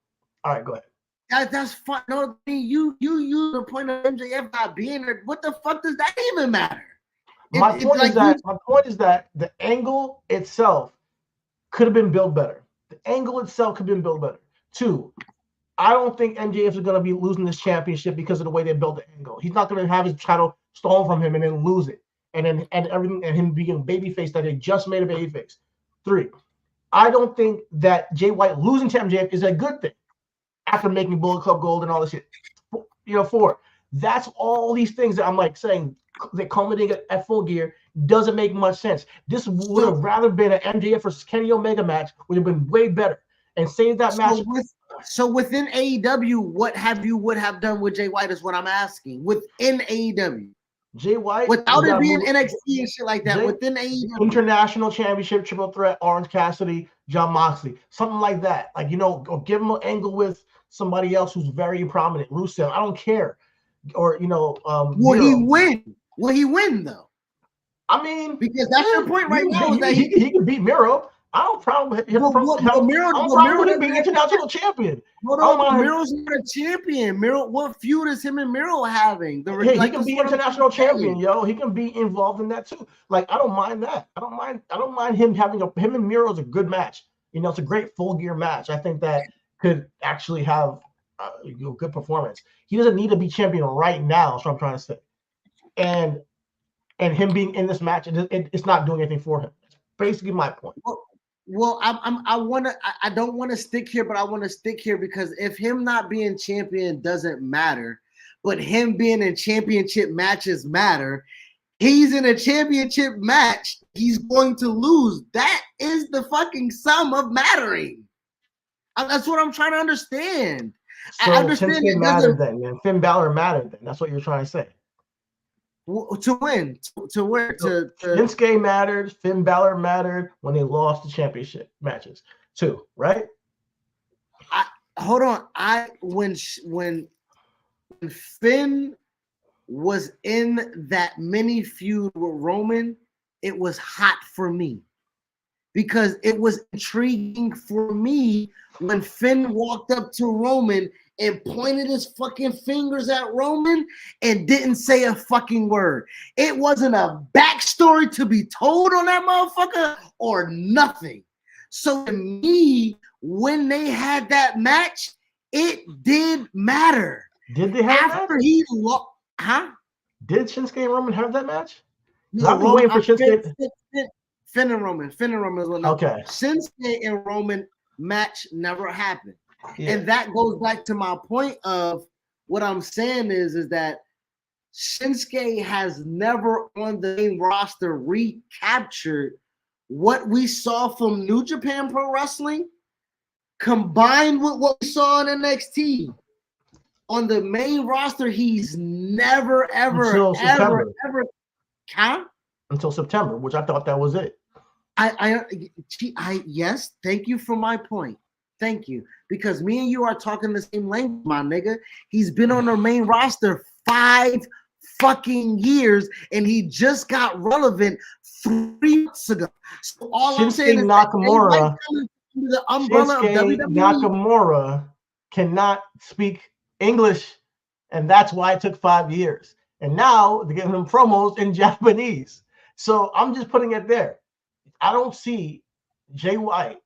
All right, go ahead. That's fine. No, I mean, you the point of MJF not being there. What the fuck does that even matter? My point is that the angle itself could have been built better. The angle itself could have been built better. 2, I don't think MJF is going to be losing this championship because of the way they built the angle. He's not going to have his title stolen from him and then lose it, and everything, and him being babyface that they just made a babyface. 3, I don't think that Jay White losing to MJF is a good thing after making Bullet Club Gold and all this shit. 4, that's all these things that I'm like saying that culminating at Full Gear doesn't make much sense. This would have rather been an MJF versus Kenny Omega match, would have been way better, and save that match. So within AEW, what would have done with Jay White is what I'm asking. Within AEW, Jay White, without it being NXT and shit like that, within AEW, International Championship Triple Threat, Orange Cassidy, Jon Moxley, something like that. Like, or give him an angle with somebody else who's very prominent, Rusev. I don't care. Or will he win? Will he win though? I mean, because that's your point right now. He can beat Miro. I don't problem with him. Miro being international champion. Miro's not a champion. Miro, what feud is him and Miro having? He can be international champion, yo. He can be involved in that too. Like, I don't mind that. I don't mind him having him and Miro is a good match. It's a great Full Gear match. I think that could actually have good performance. He doesn't need to be champion right now. That's what I'm trying to say. And him being in this match, it's not doing anything for him. That's basically my point. Well, I don't want to stick here, but I want to stick here because if him not being champion doesn't matter, but him being in championship matches matter, he's in a championship match, he's going to lose. That is the fucking sum of mattering. That's what I'm trying to understand. So I understand it mattered then, and Finn Balor mattered then. That's what you're trying to say. To win, to where? To Shinsuke mattered, Finn Balor mattered when they lost the championship matches too, right? Hold on. When Finn was in that mini feud with Roman, it was hot for me because it was intriguing for me when Finn walked up to Roman and pointed his fucking fingers at Roman and didn't say a fucking word. It wasn't a backstory to be told on that motherfucker or nothing. So to me, when they had that match, it did matter. Did they have after he lost? Huh? Did Shinsuke and Roman have that match? No, Roman for Shinsuke. Finn and Roman. Finn and Roman is one. Okay. Shinsuke and Roman match never happened. Yeah. And that goes back to my point of what I'm saying is that Shinsuke has never on the main roster recaptured what we saw from New Japan Pro Wrestling combined with what we saw in NXT. On the main roster, he's never, ever, until September, which I thought that was it. Yes, thank you for my point. Thank you. Because me and you are talking the same language, my nigga. He's been on the main roster 5 fucking years, and he just got relevant 3 months ago. So all I'm saying is Nakamura, the umbrella of WWE. Nakamura cannot speak English, and that's why it took 5 years. And now they're giving him promos in Japanese. So I'm just putting it there. I don't see Jay White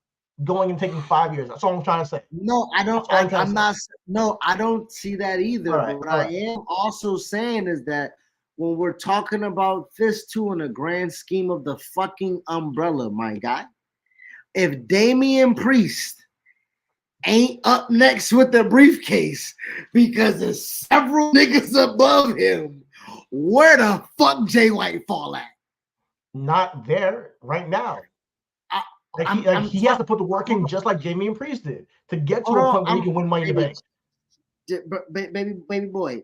going and taking 5 years. That's all I'm trying to say. No, I don't. I'm not. No, I don't see that either. Right, but what I am also saying is that when we're talking about this too in the grand scheme of the fucking umbrella, my guy, if Damian Priest ain't up next with the briefcase because there's several niggas above him, where the fuck Jay White fall at? Not there right now. He has to put the work in just like Damian Priest did to get to a point where he can win Money in the Bank. Baby boy,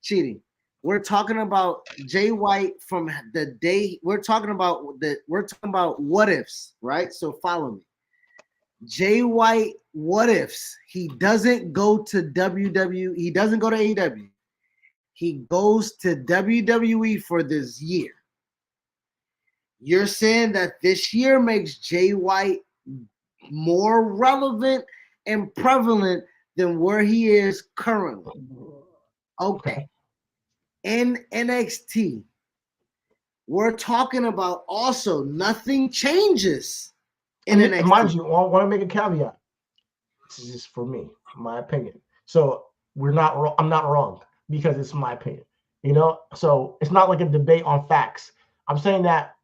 cheating. We're talking about Jay White from the day. We're talking about what ifs, right? So follow me. Jay White, what ifs? He doesn't go to WWE. He doesn't go to AEW. He goes to WWE for this year. You're saying that this year makes Jay White more relevant and prevalent than where he is currently. Okay. In NXT, we're talking about also nothing changes in NXT. Mind you, I want to make a caveat. This is just for me, my opinion. So we're not wrong. I'm not wrong because it's my opinion. So it's not like a debate on facts. I'm saying that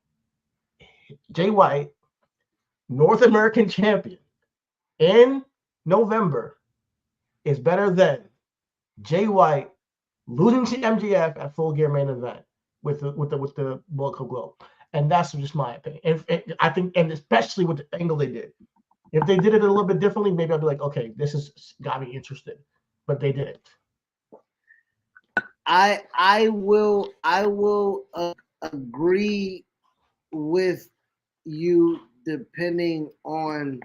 Jay White, North American champion in November, is better than Jay White losing to MJF at Full Gear main event with the World Cup Globe. And that's just my opinion. I think, and especially with the angle they did. If they did it a little bit differently, maybe I'd be like, okay, this has got me interested. But they didn't. I will agree with you depending on.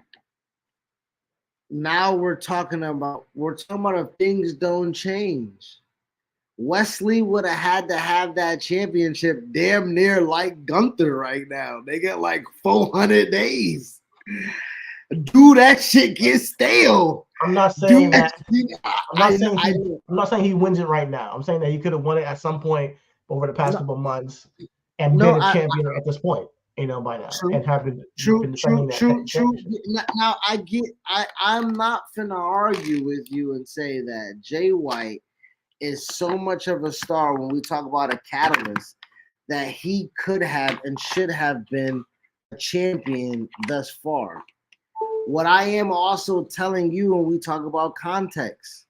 Now we're talking about if things don't change. Wesley would have had to have that championship damn near like Gunther right now. They get like 400 days. Dude, that shit gets stale. I'm not saying that. I'm not saying he wins it right now. I'm saying that he could have won it at some point over the past couple months and been a champion at this point. By now, and have been true. Now I'm not finna argue with you and say that Jay White is so much of a star when we talk about a catalyst that he could have and should have been a champion thus far. What I am also telling you when we talk about context,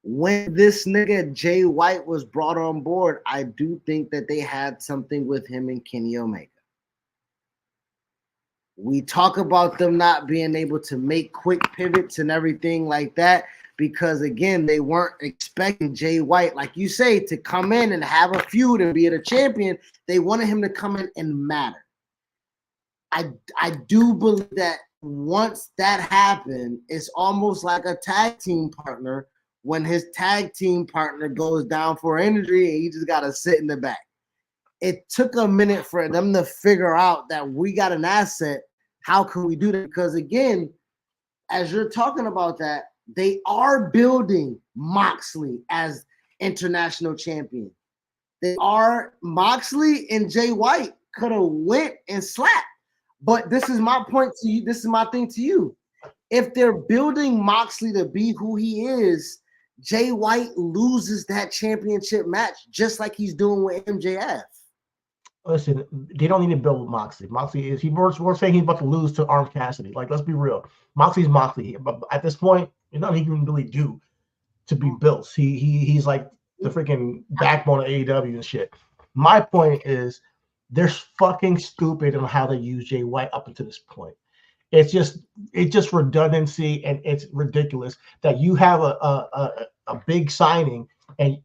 when this nigga Jay White was brought on board, I do think that they had something with him and Kenny Omega. We talk about them not being able to make quick pivots and everything like that because, again, they weren't expecting Jay White, like you say, to come in and have a feud and be the champion. They wanted him to come in and matter. I do believe that once that happened, it's almost like a tag team partner when his tag team partner goes down for injury and he just got to sit in the back. It took a minute for them to figure out that we got an asset. How can we do that? Because again, as you're talking about that, they are building Moxley as international champion. Moxley and Jay White could have went and slapped. But this is my point to you. This is my thing to you. If they're building Moxley to be who he is, Jay White loses that championship match just like he's doing with MJF. Listen, they don't need to build Moxley. Moxley is we're saying he's about to lose to Orange Cassidy. Like, let's be real. Moxley's Moxley. But at this point, nothing he can really do to be built. He's like the freaking backbone of AEW and shit. My point is they're fucking stupid on how they use Jay White up until this point. It's just redundancy, and it's ridiculous that you have a big signing and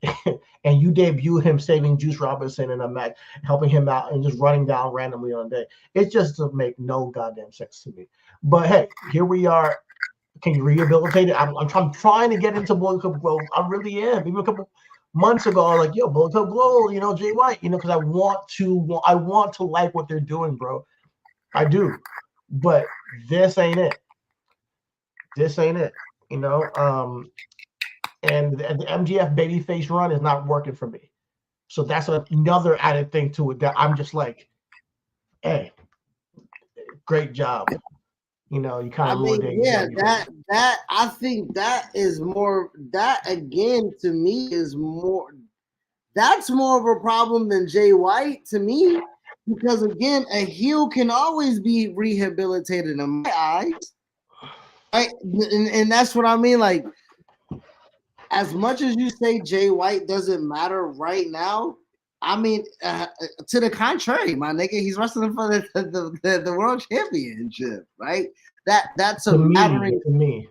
you debut him saving Juice Robinson in a match, helping him out, and just running down randomly on a day. It just doesn't make no goddamn sense to me. But hey, here we are. Can you rehabilitate it? I'm trying to get into Bullet Club Globe. I really am. Even a couple months ago, I was like, yo, Bullet Club Globe, Jay White, because I want to like what they're doing, bro. I do. But this ain't it. And the MJF babyface run is not working for me. So that's another added thing to it that I'm just like, hey, great job. You kind of that I think that is more, that again to me is more, that's more of a problem than Jay White to me, because again, a heel can always be rehabilitated in my eyes, right? And that's what I mean. Like, as much as you say Jay White doesn't matter right now, I mean, to the contrary, my nigga, he's wrestling for the world championship, right? That's a mattering to me.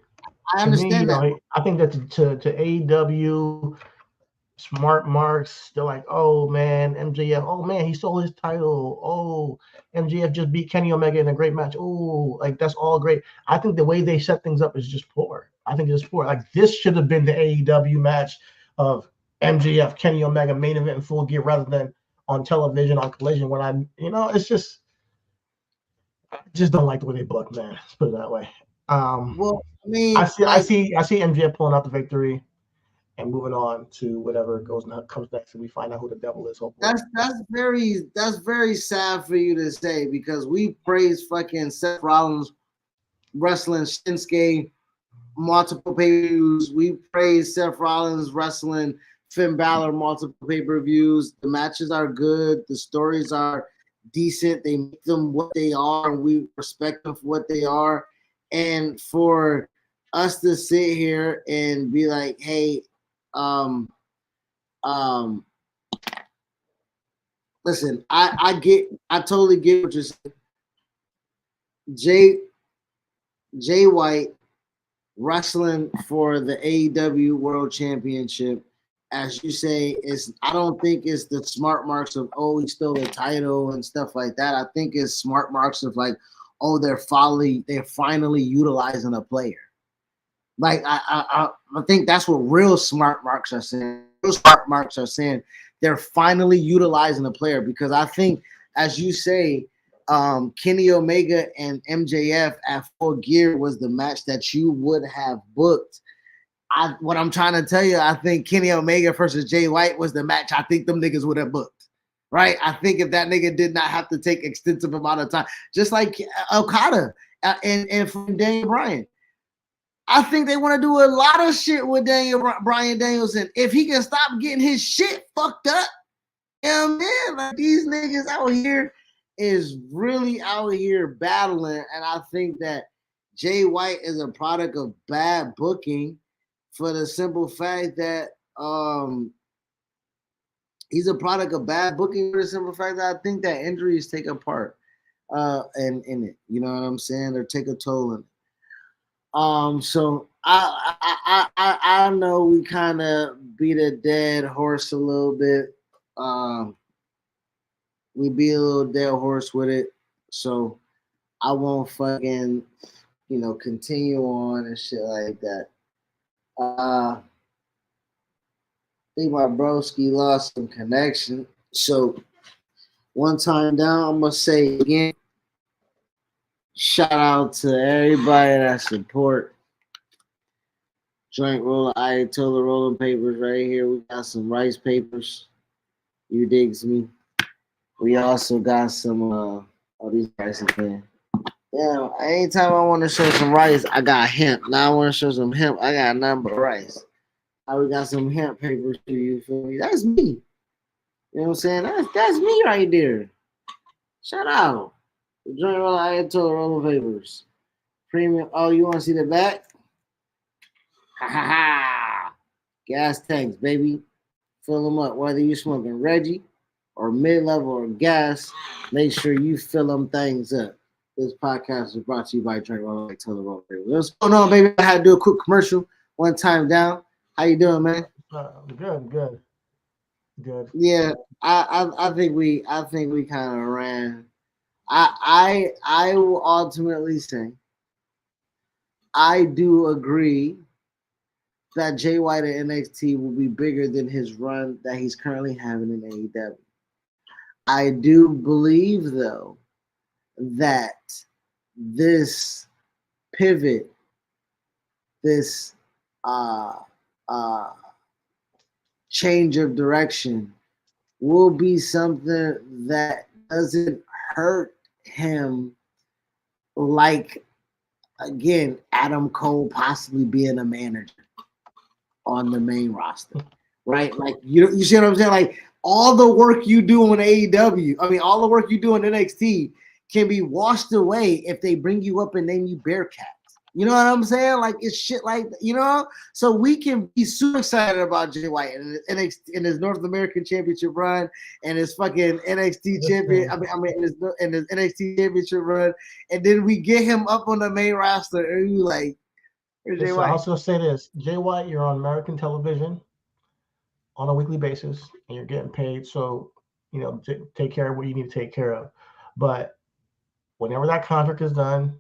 I understand that. I think that to AEW, smart marks, they're like, oh man, MJF, oh man, he stole his title. Oh, MJF just beat Kenny Omega in a great match. Oh, like that's all great. I think the way they set things up is just poor. I think it's poor. Like, this should have been the AEW match of MJF, Kenny Omega main event in Full Gear rather than on television on Collision when it's just, just don't like the way they book, man. Let's put it that way. Well, I mean, I see MJF pulling out the victory and moving on to whatever comes next, and we find out who the devil is. Hopefully. That's very sad for you to say, because we praise fucking Seth Rollins wrestling Shinsuke multiple pay-per-views. We praise Seth Rollins wrestling Finn Balor multiple pay-per-views. The matches are good. The stories are decent. They make them what they are, and we respect them for what they are. And for us to sit here and be like, hey, listen, I totally get what you're saying. Jay White wrestling for the AEW World Championship, as you say, I don't think it's the smart marks of, oh, he stole the title and stuff like that. I think it's smart marks of like, oh, they're finally utilizing a player. Like I think that's what real smart marks are saying. Real smart marks are saying they're finally utilizing a player, because I think, as you say, Kenny Omega and MJF at Full Gear was the match that you would have booked. What I'm trying to tell you, I think Kenny Omega versus Jay White was the match I think them niggas would have booked. Right? I think if that nigga did not have to take extensive amount of time, just like Okada and from Daniel Bryan. I think they want to do a lot of shit with Bryan Danielson. If he can stop getting his shit fucked up, man, like these niggas out here is really out here battling. And I think that Jay White is a product of bad booking, for the simple fact that he's a product of bad booking, for the simple fact that I think that injuries take a part in it. You know what I'm saying? Or take a toll in it. So I know we kind of beat a dead horse a little bit. We beat a little dead horse with it, so I won't fucking, continue on and shit like that. I think my broski lost some connection. So one time down, I'm gonna say again, shout out to everybody that support Joint Roller Ayatollah Rolling Papers right here. We got some rice papers. You digs me. We also got some these rice again. Yeah, anytime I want to show some rice, I got hemp. Now I want to show some hemp, I got nothing but rice. We got some hemp papers too, you feel me? That's me. You know what I'm saying? That's me right there. Shout out. The Joint Roller Ayatollah Rolling Papers. Premium. Oh, you want to see the back? Ha ha ha. Gas tanks, baby. Fill them up. Whether you're smoking Reggie or mid-level or gas, make sure you fill them things up. This podcast is brought to you by Joint Roller Ayatollah Rolling Papers. What's going on, baby? I had to do a quick commercial one time down. How you doing, man? Good. Yeah, I think we kind of ran. I will ultimately say I do agree that Jay White at NXT will be bigger than his run that he's currently having in AEW. I do believe, though, that this pivot, this change of direction will be something that doesn't hurt him, like, again, Adam Cole possibly being a manager on the main roster, right? Like, you see what I'm saying? Like, all the work you do in AEW, all the work you do in NXT can be washed away if they bring you up and name you Bearcat. You know what I'm saying? Like, it's shit like, so we can be super excited about Jay White and his North American Championship run and his fucking NXT champion. His NXT Championship run, and then we get him up on the main roster, and you like, where's Jay White? I also say this, Jay White, you're on American television on a weekly basis, and you're getting paid, so take care of what you need to take care of. But whenever that contract is done,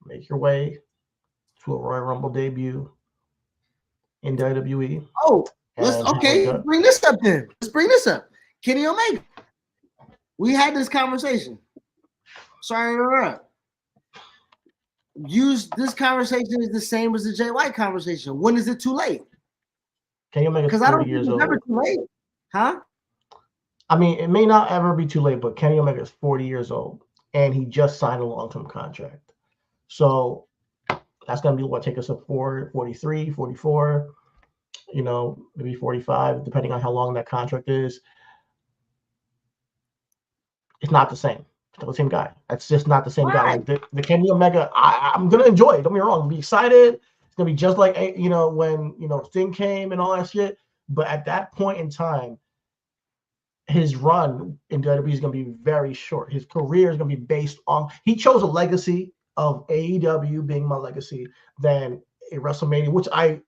make your way to a Royal Rumble debut in WWE. Oh, bring this up then. Let's bring this up. Kenny Omega. We had this conversation. Sorry to interrupt. use this conversation is the same as the Jay White conversation. When is it too late? Kenny Omega's 40 Because I don't think years it's old. never too late, huh? I mean, it may not ever be too late, but Kenny Omega is 40 years old, and he just signed a long-term contract. So that's going to be what, take us up 43, 44, maybe 45, depending on how long that contract is. It's not the same. It's not the same guy. That's just not the same guy. Like the Kenny Omega, I'm going to enjoy it. Don't be wrong. Be excited. It's going to be just like, when, Sting came and all that shit. But at that point in time, his run in WWE is going to be very short. His career is going to be based on, he chose a legacy of AEW being my legacy than a WrestleMania, which I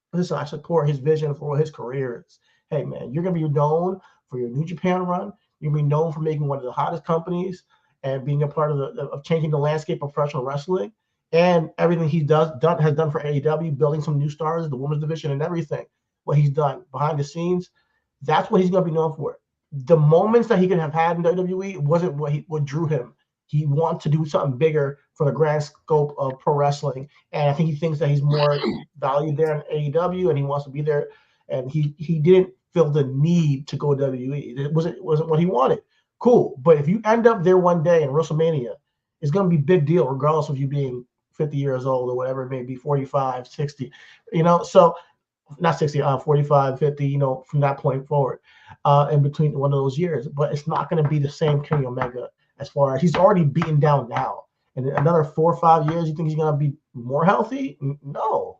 support his vision for what his career is. Hey, man, you're going to be known for your New Japan run. You're going to be known for making one of the hottest companies and being a part of changing the landscape of professional wrestling and everything he has done for AEW, building some new stars, the women's division and everything. What he's done behind the scenes, that's what he's going to be known for. The moments that he could have had in WWE wasn't what drew him. He wants to do something bigger for the grand scope of pro wrestling, and I think he thinks that he's more valued there in AEW, and he wants to be there. And he didn't feel the need to go to WWE. It wasn't what he wanted. Cool, but if you end up there one day in WrestleMania, it's going to be a big deal, regardless of you being 50 years old or whatever it may be, 45, 60. So not 60, 45, 50. From that point forward. In between one of those years, but it's not going to be the same Kenny Omega as far as he's already beaten down now. In another 4 or 5 years, you think he's going to be more healthy? No.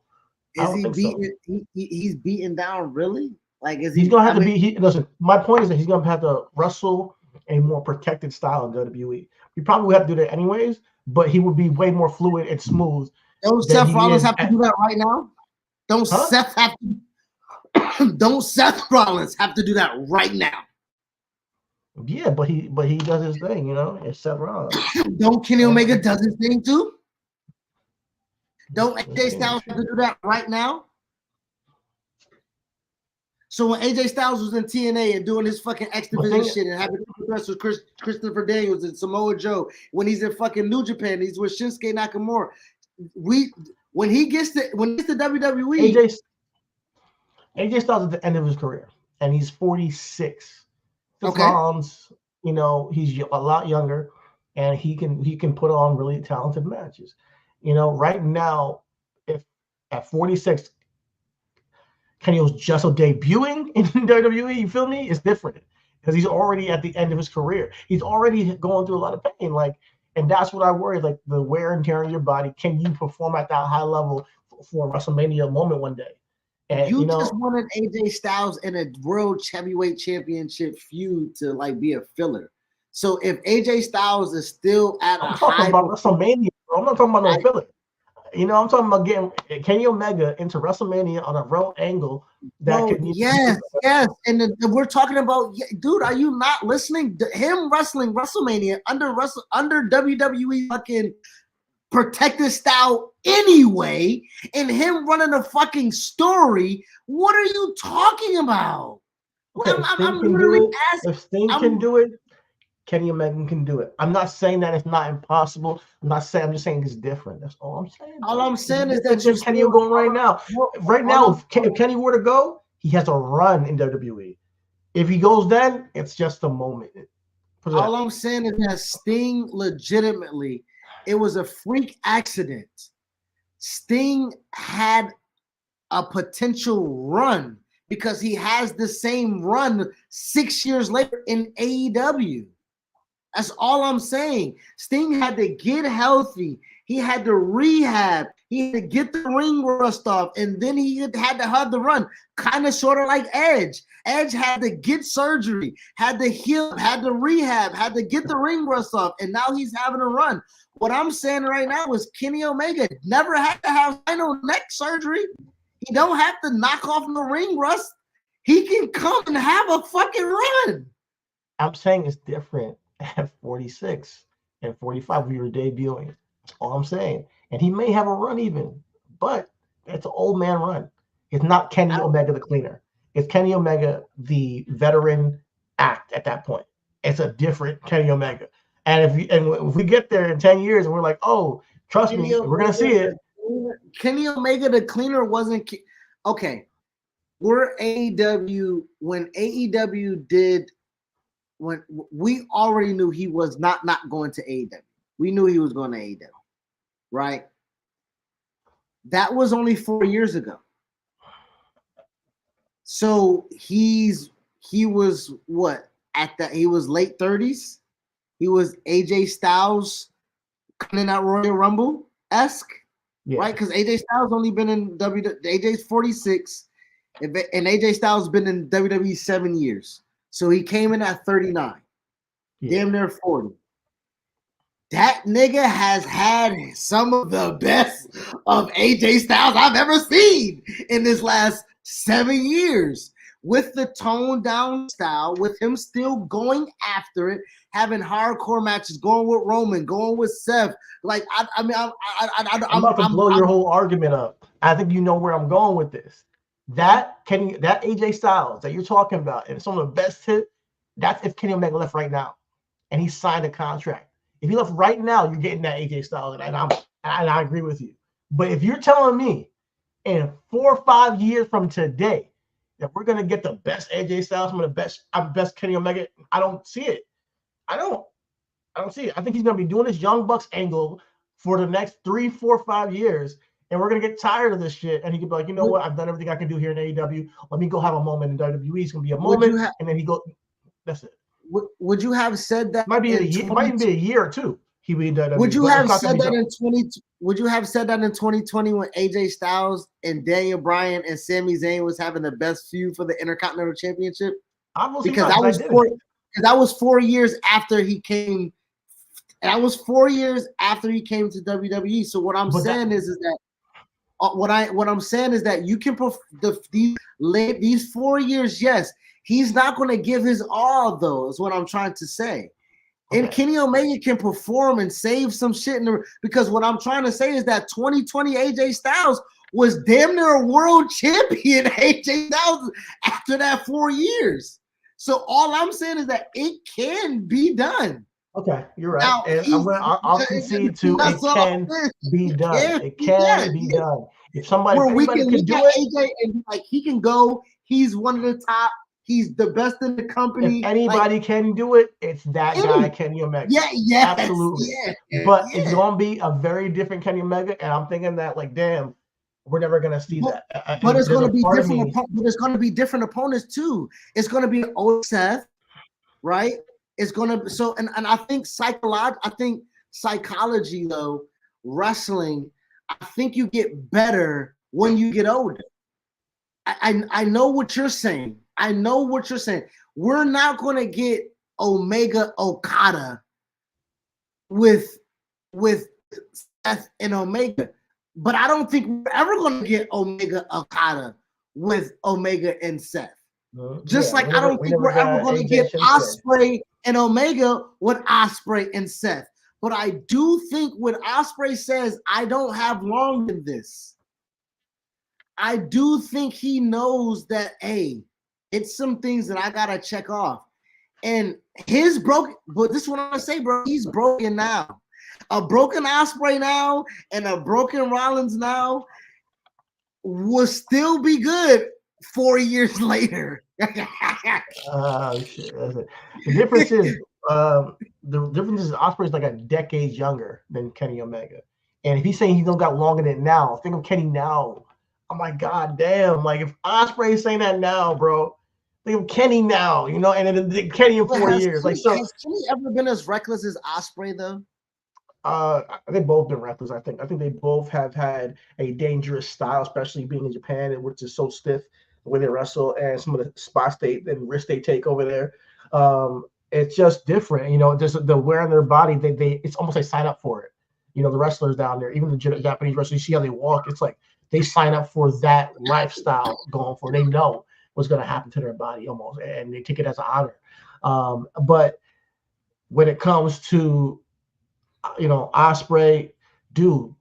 Is he beaten? So. He's beaten down, really? Like, is he's going to have to be? Listen, my point is that he's going to have to wrestle a more protected style in WWE. He probably would have to do that anyways, but he would be way more fluid and smooth. Don't Seth Rollins have to do that right now? Don't Seth have to? Don't Seth Rollins have to do that right now? Yeah, but he does his thing, It's Seth Rollins. Don't Kenny Omega does his thing too? Don't AJ Styles have to do that right now? So when AJ Styles was in TNA and doing his fucking X Division shit and having wrestlers Christopher Daniels and Samoa Joe, when he's in fucking New Japan, he's with Shinsuke Nakamura. When he gets to WWE, AJ Styles at the end of his career, and he's 46. Okay. Rollins, he's a lot younger, and he can put on really talented matches. Right now, if at 46, Kenny was just debuting in WWE, you feel me? It's different because he's already at the end of his career. He's already going through a lot of pain, and that's what I worry, like the wear and tear on your body. Can you perform at that high level for a WrestleMania moment one day? And, you just wanted AJ Styles in a World Heavyweight Championship feud to be a filler. So if AJ Styles is still at I'm talking about WrestleMania, bro. I'm not talking about no filler. I'm talking about getting Kenny Omega into WrestleMania on a real angle. Yes. And we're talking about, dude, are you not listening? Him wrestling WrestleMania under WWE fucking protected style anyway, and him running a fucking story. What are you talking about? Okay, I'm literally asking. If Sting can do it, Kenny Omega can do it. I'm not saying that it's not impossible. I'm just saying it's different. That's all I'm saying. All I'm saying is that Kenny is going right now. Right now, if Kenny were to go, he has a run in WWE. If he goes then, it's just a moment. All I'm saying is that Sting legitimately, it was a freak accident. Sting had a potential run because he has the same run 6 years later in AEW. That's all I'm saying. Sting had to get healthy. He had to rehab. He had to get the ring rust off, and then he had to have the run, kind of sort of like Edge. Edge had to get surgery, had to heal, had to rehab, had to get the ring rust off, and now he's having a run. What I'm saying right now is Kenny Omega never had to have spinal neck surgery. He don't have to knock off the ring rust. He can come and have a fucking run. I'm saying it's different at 46 and 45 when you were debuting. That's all I'm saying. And he may have a run even, but it's an old man run. It's not Kenny Omega the cleaner. It's Kenny Omega the veteran act at that point. It's a different Kenny Omega. And if we get there in 10 years and we're like, oh, Trust me, we're gonna see it. Kenny Omega, the cleaner, wasn't okay. We're AEW when AEW did when we already knew he was not going to AEW. We knew he was going to AEW, right? That was only 4 years ago. So he was what at that he was late 30s. He was AJ Styles coming in at Royal Rumble-esque, right? Because AJ Styles only been in WWE. AJ's 46, and AJ Styles been in WWE 7 years. So he came in at 39, damn near 40. That nigga has had some of the best of AJ Styles I've ever seen in this last 7 years. With the toned down style, with him still going after it, having hardcore matches, going with Roman, going with Seth. Like I'm about to blow your whole argument up. I think you know where I'm going with this. That AJ Styles that you're talking about, and some of the best hit, that's if Kenny Omega left right now, and he signed a contract. If he left right now, you're getting that AJ Styles, and I agree with you. But if you're telling me in 4 or 5 years from today that we're gonna get the best AJ Styles, some of the best Kenny Omega, I don't see it. I don't see it. I think he's gonna be doing this Young Bucks angle for the next 3, 4, 5 years, and we're gonna get tired of this shit. And he could be like, you know what? I've done everything I can do here in AEW. Let me go have a moment in WWE. It's gonna be a moment, and then he go. That's it. Would you have said that? Might be a year. It might even be a year or two. He would be in WWE. Would you have said that in 20? Would you have said that in 2020 when AJ Styles and Daniel Bryan and Sami Zayn was having the best feud for the Intercontinental Championship? Because that was 4 years after he came. That was 4 years after he came to WWE. So what I'm saying is that what I'm saying is that you can these 4 years. Yes, he's not going to give his all, though. Is what I'm trying to say. Okay. And Kenny Omega can perform and save some shit because what I'm trying to say is that 2020 AJ Styles was damn near a world champion AJ Styles after that 4 years. So all I'm saying is that it can be done. Okay, you're right. Now, and I'll concede to it can be done. It can be done. If somebody can do it, AJ and like he can go. He's one of the top. He's the best in the company. If anybody can do it, it's that guy, Kenny Omega. Yeah, absolutely. But it's gonna be a very different Kenny Omega, and I'm thinking that, like, damn, we're never gonna see that. But it's gonna be different. But it's gonna be different opponents too. It's gonna be old Seth, right? It's gonna and I think psychology though, wrestling. I think you get better when you get older. I know what you're saying. I know what you're saying. We're not going to get Omega Okada with Seth and Omega, but I don't think we're ever going to get Omega Okada with Omega and Seth. Just like I don't think we're ever going to get Ospreay and Omega with Ospreay and Seth. But I do think when Ospreay says, I don't have long in this, I do think he knows that, hey, it's some things that I gotta check off. And his broken, but this is what I'm gonna say, bro. He's broken now. A broken Ospreay now and a broken Rollins now will still be good 4 years later. Shit. The difference is Ospreay's like a decade younger than Kenny Omega. And if he's saying he don't got long in it now, think of Kenny now. I'm like, God damn, like if Ospreay's saying that now, bro. Think of Kenny now, you know, and then Kenny in 4 years. Like, so has Kenny ever been as reckless as Ospreay though? They've both been reckless. I think they both have had a dangerous style, especially being in Japan, which is so stiff the way they wrestle and some of the spots and risks they take over there. It's just different, you know. Just the wear on their body. They it's almost like sign up for it. You know, the wrestlers down there, even the Japanese wrestlers, you see how they walk. It's like they sign up for that lifestyle going for. They know what's going to happen to their body almost, and they take it as an honor. But when it comes to, you know, Ospreay, dude,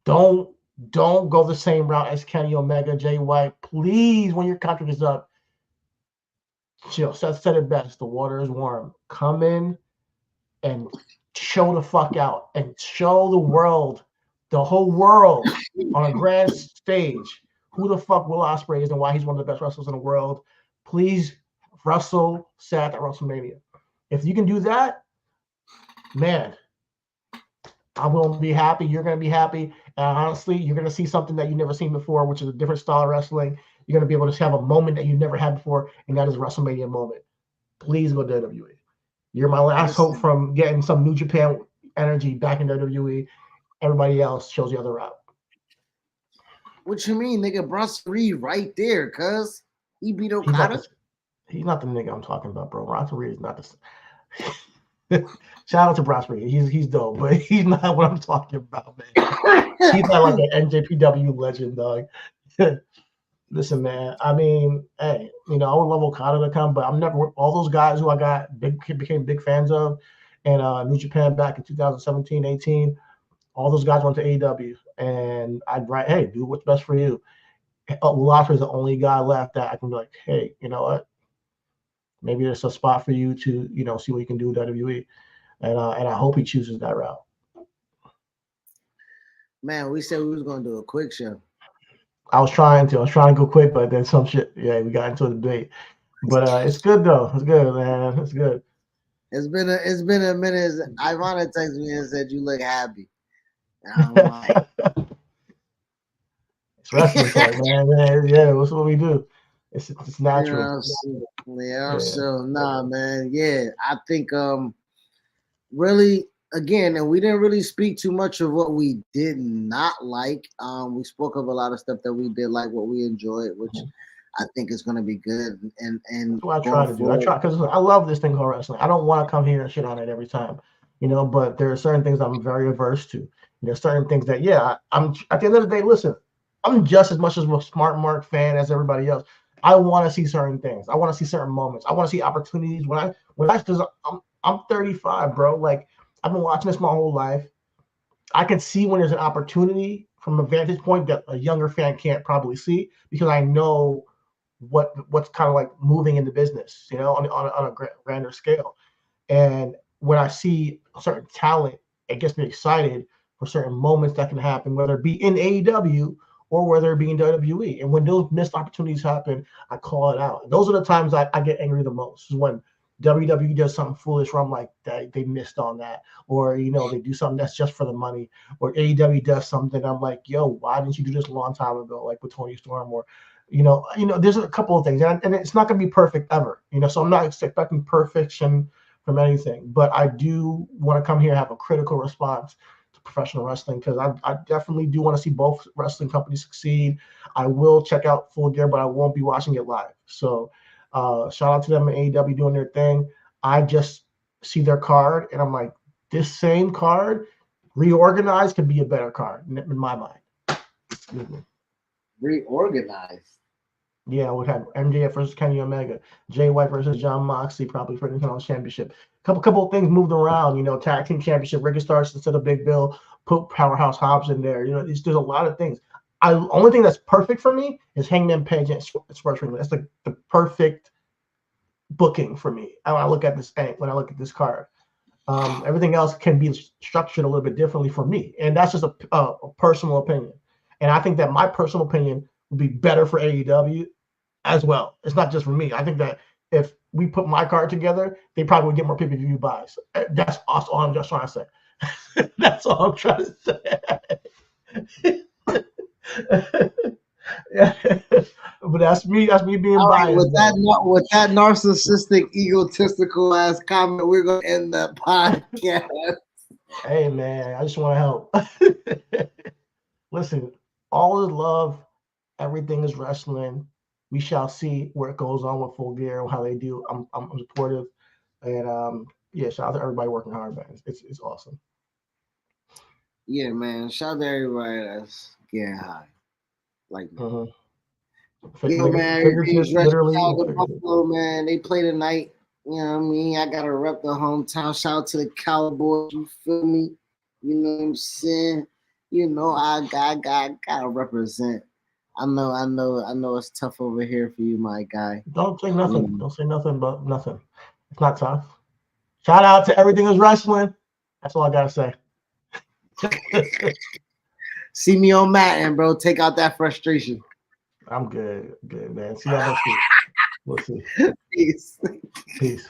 don't go the same route as Kenny Omega, Jay White. Please, when your contract is up, you know, Seth said it best. The water is warm. Come in and show the fuck out and show the world the whole world on a grand stage who the fuck Will Ospreay is and why he's one of the best wrestlers in the world, please wrestle Seth at WrestleMania. If you can do that, man, I'm going to be happy. You're going to be happy. And honestly, you're going to see something that you've never seen before, which is a different style of wrestling. You're going to be able to have a moment that you've never had before, and that is a WrestleMania moment. Please go to WWE. You're my last hope from getting some New Japan energy back in WWE. Everybody else shows the other route. What you mean, nigga? Bronson Reed right there, cuz he beat Okada. He's not the nigga I'm talking about, bro. Bronson Reed is not the. Shout out to Bronson Reed. He's dope, but he's not what I'm talking about, man. He's not like an NJPW legend, dog. Listen, man. I mean, hey, you know, I would love Okada to come, but I'm never all those guys who I became big fans of, and New Japan back in 2017, 18. All those guys went to AEW, and I'd write, hey, do what's best for you. Will Ospreay is the only guy left that I can be like, hey, you know what? Maybe there's a spot for you to, you know, see what you can do with WWE, and I hope he chooses that route. Man, we said we was gonna do a quick show. I was trying to go quick, but then some shit. Yeah, we got into a debate, but it's good though. It's good, man. It's good. It's been a minute. Ivana texted me and said you look happy. I'm like, it's wrestling talk, man. Yeah, that's what we do. It's natural. Yeah. So nah, man. Yeah, I think really again, and we didn't really speak too much of what we did not like. We spoke of a lot of stuff that we did like, what we enjoyed, which I think is going to be good. And that's what I try to do. I try because I love this thing called wrestling. I don't want to come here and shit on it every time, you know. But there are certain things I'm very averse to. There's certain things that, I'm at the end of the day. Listen, I'm just as much as a Smart Mark fan as everybody else. I want to see certain things. I want to see certain moments. I want to see opportunities. Because I'm 35, bro. Like, I've been watching this my whole life. I can see when there's an opportunity from a vantage point that a younger fan can't probably see, because I know what's kind of like moving in the business, you know, on a grander scale. And when I see a certain talent, it gets me excited for certain moments that can happen, whether it be in AEW or whether it be in WWE. And when those missed opportunities happen, I call it out. Those are the times I get angry the most, is when WWE does something foolish where I'm like, they missed on that, or, you know, they do something that's just for the money, or AEW does something I'm like, yo, why didn't you do this a long time ago, like with Tony Storm, or you know, there's a couple of things, and it's not going to be perfect ever, you know, so I'm not expecting perfection from anything, but I do want to come here and have a critical response to professional wrestling, because I definitely do want to see both wrestling companies succeed. I will check out Full Gear, but I won't be watching it live. So shout out to them at AEW doing their thing. I just see their card, and I'm like, this same card reorganized could be a better card in my mind. Excuse me. Reorganized. Yeah, we had MJF versus Kenny Omega, Jay White versus Jon Moxley, probably for the Intercontinental Championship. Couple of things moved around, you know, Tag Team Championship, Ricky Starks instead of Big Bill, put Powerhouse Hobbs in there. You know, there's a lot of things. Only thing that's perfect for me is Hangman Page and Swerve Strickland. That's like the perfect booking for me. When I look at this card, everything else can be structured a little bit differently for me, and that's just a personal opinion. And I think that my personal opinion would be better for AEW as well. It's not just for me. I think that if we put my card together, they probably would get more pay-per-view buys. That's all I'm just trying to say. That's all I'm trying to say. But that's me being biased. With that narcissistic, egotistical ass comment, we're gonna end that podcast. Hey man, I just want to help. Listen, all is love, everything is wrestling. We shall see where it goes on with Full Gear and how they do. I'm supportive, and shout out to everybody working hard, man. It's awesome. Yeah, man. Shout out to everybody that's getting high. Like, yo, man, literally out to Buffalo, man. They play tonight. You know what I mean? I gotta rep the hometown. Shout out to the Cowboys. You feel me? You know what I'm saying? You know, I gotta represent. I know it's tough over here for you, my guy. Don't say nothing. Don't say nothing but nothing. It's not tough. Shout out to Everything Is Wrestling. That's all I gotta say. See me on Matt and bro, take out that frustration. I'm good, man. See y'all next week. We'll see. Peace. Peace.